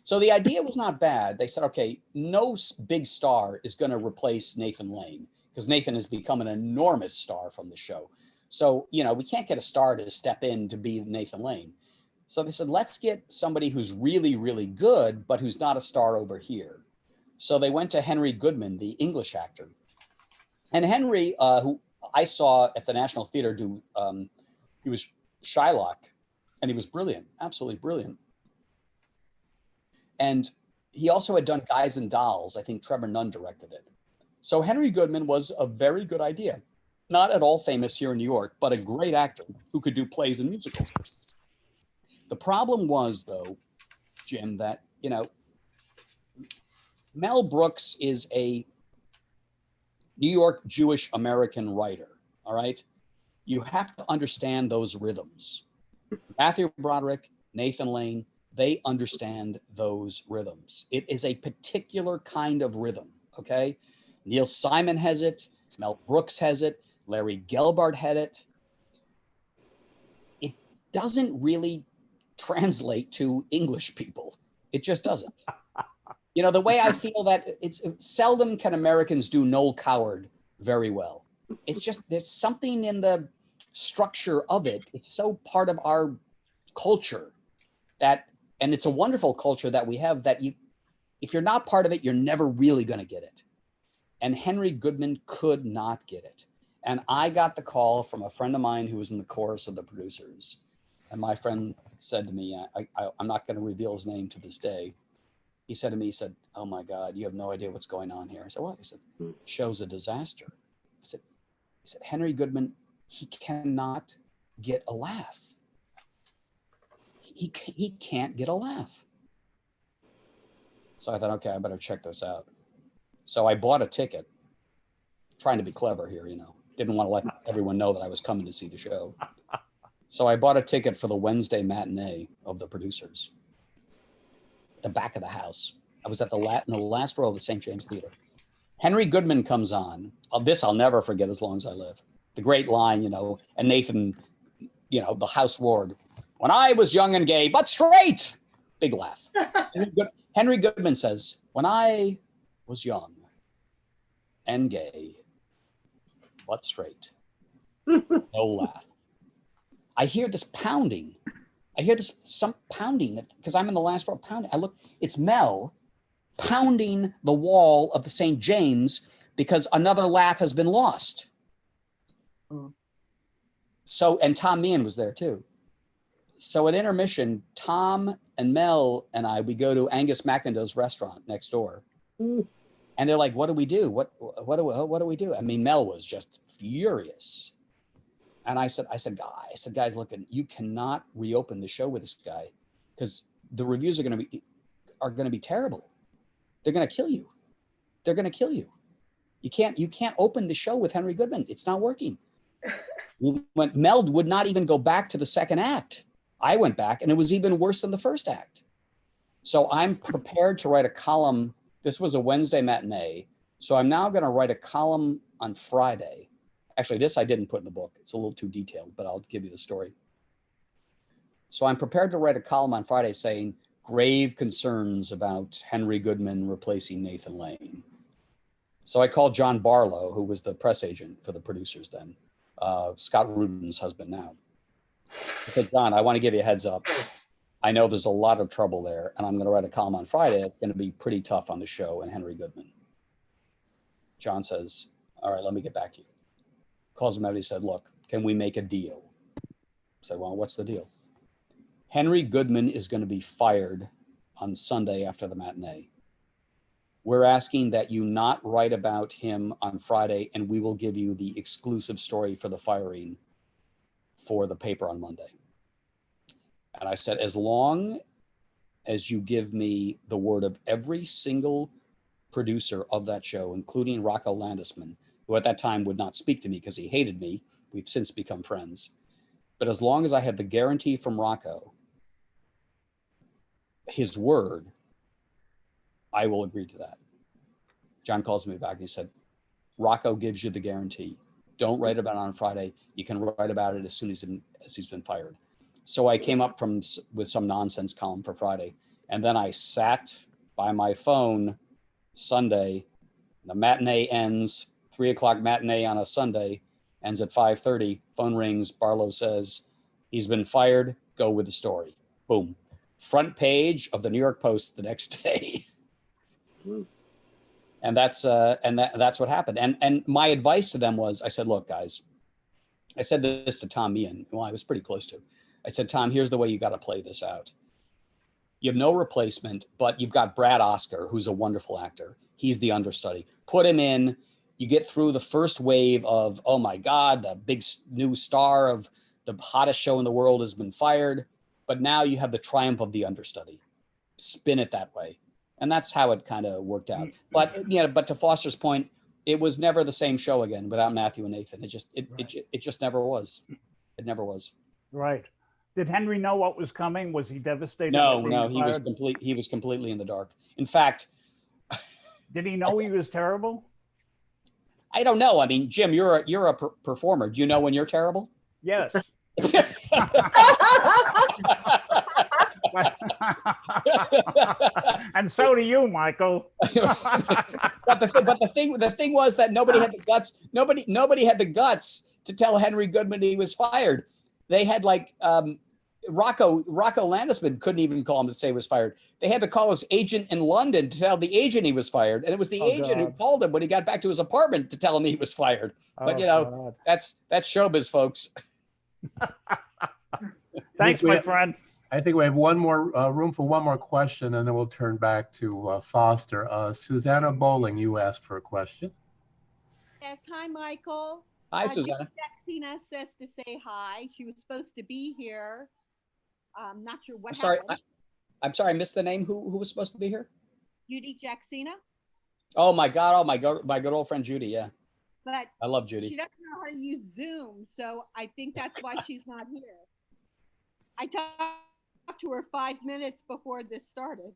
So the idea was not bad. They said, okay, no big star is going to replace Nathan Lane, because Nathan has become an enormous star from the show. So, we can't get a star to step in to be Nathan Lane. So they said, let's get somebody who's really, really good, but who's not a star over here. So they went to Henry Goodman, the English actor. And Henry, who I saw at the National Theater do, he was Shylock, and he was brilliant, absolutely brilliant. And he also had done Guys and Dolls. I think Trevor Nunn directed it. So Henry Goodman was a very good idea. Not at all famous here in New York, but a great actor who could do plays and musicals. The problem was, though, Jim, that, Mel Brooks is a New York Jewish American writer, all right? You have to understand those rhythms. Matthew Broderick, Nathan Lane, they understand those rhythms. It is a particular kind of rhythm, okay? Neil Simon has it, Mel Brooks has it. Larry Gelbart had it. It doesn't really translate to English people. It just doesn't. You know, the way I feel that it's seldom can Americans do Noel Coward very well. It's just, there's something in the structure of it. It's so part of our culture that, and it's a wonderful culture that we have, that you, if you're not part of it, you're never really going to get it. And Henry Goodman could not get it. And I got the call from a friend of mine who was in the chorus of the producers. And my friend said to me, I'm not going to reveal his name to this day. He said to me, he said, "Oh my God, you have no idea what's going on here." I said, "What?" He said, "Show's a disaster." He said, "Henry Goodman, he cannot get a laugh. He can't get a laugh." So I thought, okay, I better check this out. So I bought a ticket, trying to be clever here, you know, didn't want to let everyone know that I was coming to see the show. So I bought a ticket for the Wednesday matinee of the producers. The back of the house. I was at in the last row of the St. James Theater. Henry Goodman comes on. This I'll never forget as long as I live. The great line, you know, and Nathan, you know, the house roared, "When I was young and gay, but straight." Big laugh. Henry Goodman says, "When I was young and gay, but straight." No laugh. I hear this pounding. I hear some pounding because I'm in the last row pounding. I look, it's Mel pounding the wall of the St. James because another laugh has been lost. So, and Tom Meehan was there too. So at intermission, Tom and Mel and I, we go to Angus McIndoe's restaurant next door. And they're like, "What do we do? What do we do?" I mean, Mel was just furious. And I said, "Guys, look, you cannot reopen the show with this guy because the reviews are going to be terrible. They're going to kill you. They're going to kill you. You can't open the show with Henry Goodman. It's not working." When Mel would not even go back to the second act. I went back and it was even worse than the first act. So I'm prepared to write a column. This was a Wednesday matinee. So I'm now going to write a column on Friday. Actually, this I didn't put in the book. It's a little too detailed, but I'll give you the story. So I'm prepared to write a column on Friday saying grave concerns about Henry Goodman replacing Nathan Lane. So I called John Barlow, who was the press agent for the producers then, Scott Rudin's husband now. I said, "John, I want to give you a heads up. I know there's a lot of trouble there, and I'm going to write a column on Friday. It's going to be pretty tough on the show and Henry Goodman." John says, "All right, let me get back to you." Calls him out. He said, "Look, can we make a deal?" I said, "Well, what's the deal?" "Henry Goodman is going to be fired on Sunday after the matinee. We're asking that you not write about him on Friday, and we will give you the exclusive story for the firing for the paper on Monday." And I said, "As long as you give me the word of every single producer of that show, including Rocco Landisman, who at that time would not speak to me because he hated me. We've since become friends. But as long as I have the guarantee from Rocco, his word, I will agree to that." John calls me back and he said, "Rocco gives you the guarantee. Don't write about it on Friday. You can write about it as soon as he's been fired." So I came up with some nonsense column for Friday. And then I sat by my phone Sunday. The matinee ends, 3:00 matinee on a Sunday, ends at 5:30. Phone rings. Barlow says, "He's been fired. Go with the story." Boom. Front page of the New York Post the next day. And that's what happened. And my advice to them was, I said, "Look, guys," I said this to Tom Meehan, who I was pretty close to. I said, "Tom, here's the way you got to play this out. You have no replacement, but you've got Brad Oscar, who's a wonderful actor. He's the understudy. Put him in. You get through the first wave of, oh my God, the big new star of the hottest show in the world has been fired. But now you have the triumph of the understudy. Spin it that way." And that's how it kind of worked out. But but to Foster's point, it was never the same show again without Matthew and Nathan. It just never was. It never was. Right. Did Henry know what was coming? Was he devastated? No, he was completely in the dark. In fact, did he know he was terrible? I don't know. I mean, Jim, you're a performer. Do you know when you're terrible? Yes. And so do you, Michael. but the thing was that nobody had the guts. Nobody had the guts to tell Henry Goodman he was fired. They had like Rocco Landisman couldn't even call him to say he was fired. They had to call his agent in London to tell the agent he was fired, and it was the agent who called him when he got back to his apartment to tell him he was fired. But that's showbiz, folks. Thanks, my friend. I think we have one more room for one more question, and then we'll turn back to Foster. Susanna Bowling, you asked for a question. Yes, hi, Michael. Hi, Susanna. Jacksina says to say hi. She was supposed to be here. Not sure what happened. I'm sorry, I missed the name. Who was supposed to be here? Judy Jacksina. Oh my God! Oh my good old friend Judy. Yeah. But I love Judy. She doesn't know how to use Zoom, so I think that's why she's not here. I talked to her 5 minutes before this started.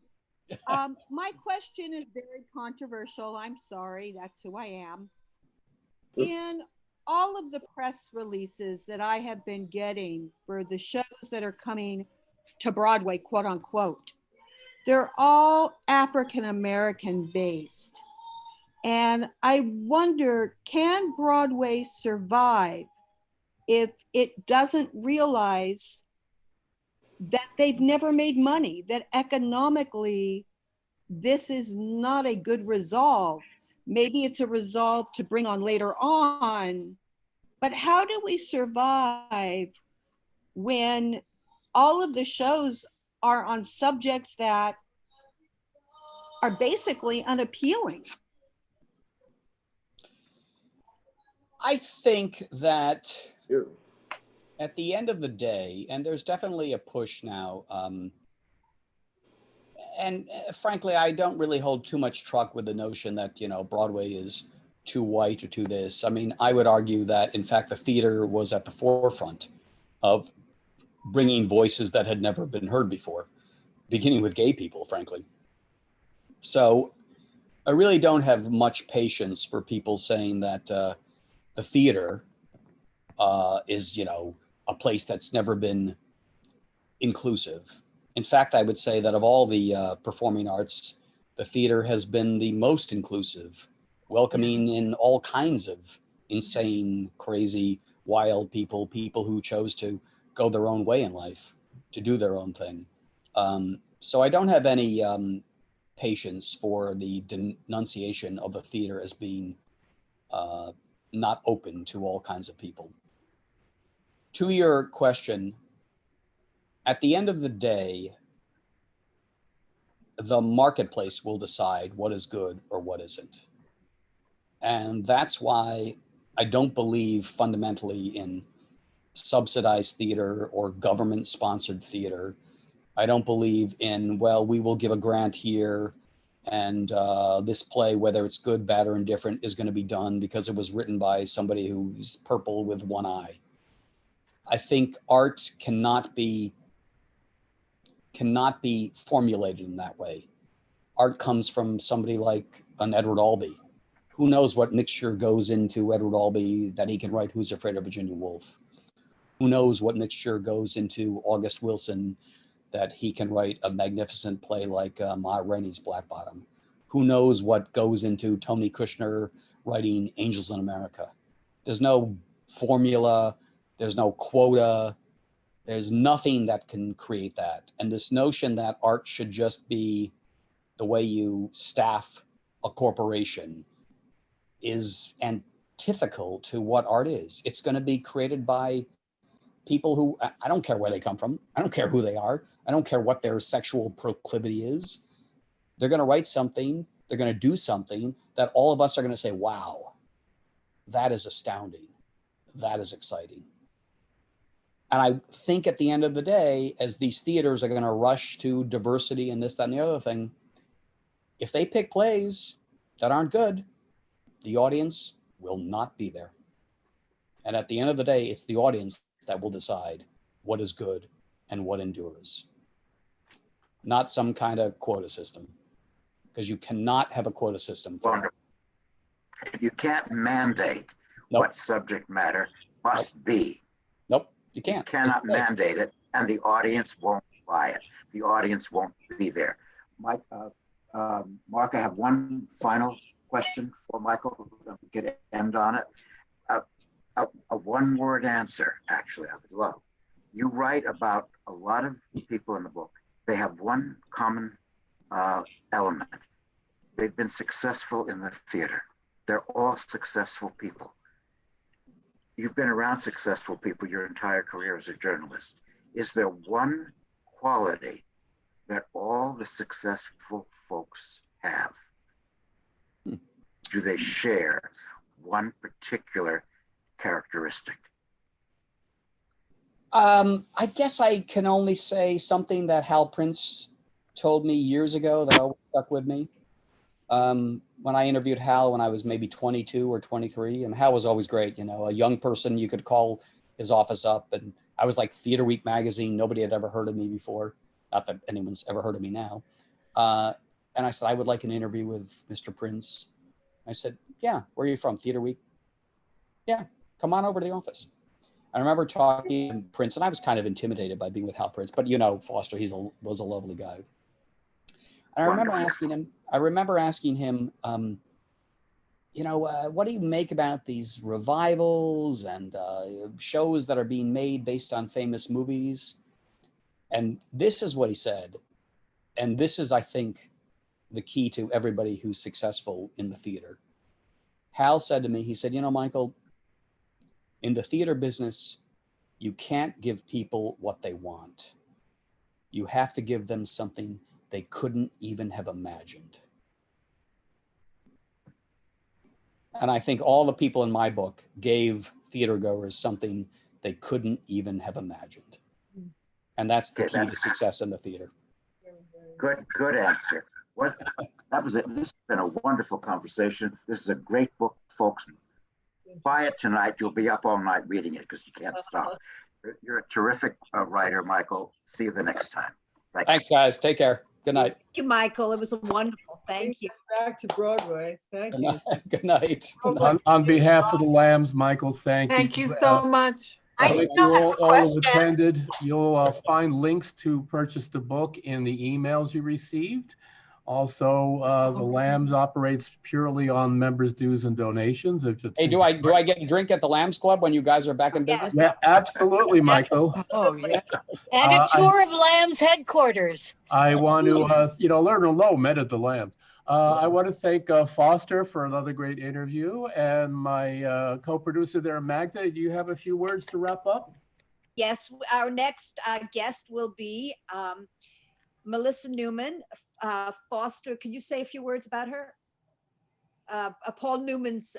My question is very controversial. I'm sorry, that's who I am. In all of the press releases that I have been getting for the shows that are coming to Broadway, quote unquote, they're all African American based. And I wonder, can Broadway survive if it doesn't realize that they've never made money, that economically this is not a good resolve? Maybe it's a resolve to bring on later on, but how do we survive when all of the shows are on subjects that are basically unappealing? I think that at the end of the day, and there's definitely a push now, and frankly, I don't really hold too much truck with the notion that, Broadway is too white or too this. I mean, I would argue that, in fact, the theater was at the forefront of bringing voices that had never been heard before, beginning with gay people, frankly. So I really don't have much patience for people saying that the theater is, a place that's never been inclusive. In fact, I would say that of all the performing arts, the theater has been the most inclusive, welcoming in all kinds of insane, crazy, wild people who chose to go their own way in life, to do their own thing. So I don't have any patience for the denunciation of the theater as being not open to all kinds of people. To your question, at the end of the day, the marketplace will decide what is good or what isn't. And that's why I don't believe fundamentally in subsidized theater or government-sponsored theater. I don't believe in, well, we will give a grant here and this play, whether it's good, bad, or indifferent, is going to be done because it was written by somebody who's purple with one eye. I think art cannot be formulated in that way. Art comes from somebody like an Edward Albee. Who knows what mixture goes into Edward Albee that he can write Who's Afraid of Virginia Woolf? Who knows what mixture goes into August Wilson that he can write a magnificent play like Ma Rainey's Black Bottom? Who knows what goes into Tony Kushner writing Angels in America? There's no formula, there's no quota, there's nothing that can create that. And this notion that art should just be the way you staff a corporation is antithetical to what art is. It's going to be created by people who, I don't care where they come from. I don't care who they are. I don't care what their sexual proclivity is. They're going to write something. They're going to do something that all of us are going to say, wow, that is astounding. That is exciting. And I think at the end of the day, as these theaters are going to rush to diversity and this, that, and the other thing, if they pick plays that aren't good, the audience will not be there. And at the end of the day, it's the audience that will decide what is good and what endures, not some kind of quota system, because you cannot have a quota system. Wonderful. You can't mandate Nope. what subject matter must be. Nope, you You can't. cannot mandate it, and the audience won't buy it. The audience won't be there. Mike, Mark, I have one final question for Michael. We could end on it. A one-word answer, actually, I would love. You write about a lot of people in the book. They have one common element. They've been successful in the theater. They're all successful people. You've been around successful people your entire career as a journalist. Is there one quality that all the successful folks have? Do they share one particular characteristic? I guess I can only say something that Hal Prince told me years ago that always stuck with me. When I interviewed Hal when I was maybe 22 or 23, and Hal was always great, you know, a young person, you could call his office up, and I was like Theater Week magazine. Nobody had ever heard of me before. Not that anyone's ever heard of me now. And I said, I would like an interview with Mr. Prince. I said, yeah, where are you from? Theater Week? Yeah, come on over to the office. I remember talking to Prince, and I was kind of intimidated by being with Hal Prince, but you know, Foster, was a lovely guy. And I remember asking him, you know, what do you make about these revivals and shows that are being made based on famous movies? And this is what he said. And this is, I think, the key to everybody who's successful in the theater. Hal said to me, he said, you know, Michael, in the theater business, you can't give people what they want. You have to give them something they couldn't even have imagined. And I think all the people in my book gave theater goers something they couldn't even have imagined. And that's the key to success in the theater. Good answer. That was it. This has been a wonderful conversation. This is a great book, folks. Buy it tonight. You'll be up all night reading it because you can't stop. You're a terrific writer, Michael. See you the next time. Thanks, guys. Take care. Good night. Thank you, Michael. It was wonderful. Thank you. Back to Broadway. Thank you. Good night. Good night. On behalf of the Lambs, Michael, thank you. Thank you so much. I Thank still you have a all have question. attended. You'll find links to purchase the book in the emails you received. Also, the Lambs operates purely on members' dues and donations. Hey, do I get a drink at the Lambs Club when you guys are back in business? Yeah, absolutely, Michael. Oh, yeah. And a tour of Lamb's headquarters. I want to, learn and know men at the Lambs. I want to thank Foster for another great interview, and my co-producer there, Magda. Do you have a few words to wrap up? Yes, our next guest will be Melissa Newman. Foster, can you say a few words about her? Paul Newman's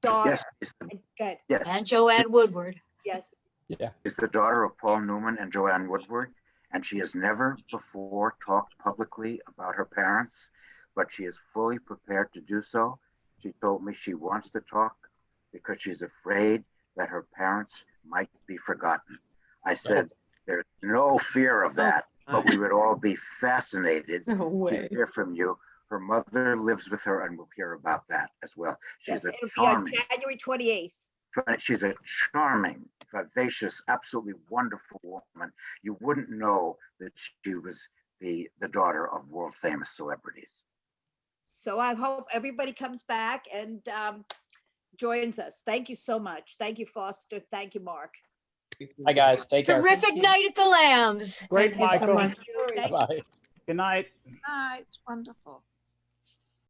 daughter. Yes, Good. yes. And Joanne Woodward. Yes. Yeah. Is the daughter of Paul Newman and Joanne Woodward, and she has never before talked publicly about her parents, but she is fully prepared to do so. She told me she wants to talk because she's afraid that her parents might be forgotten. I said, there's no fear of that, but we would all be fascinated to hear from you. Her mother lives with her, and we'll hear about that as well. She's Yes, a it'll be on charming, January 28th. she's a charming, vivacious, absolutely wonderful woman. You wouldn't know that she was the daughter of world famous celebrities. So I hope everybody comes back and joins us. Thank you so much. Thank you, Foster. Thank you, Mark. Hi, guys. Take care. Terrific night at the Lambs. Great, Thank you so Michael. much. Thank you. Bye. Good night. Ah, it's wonderful.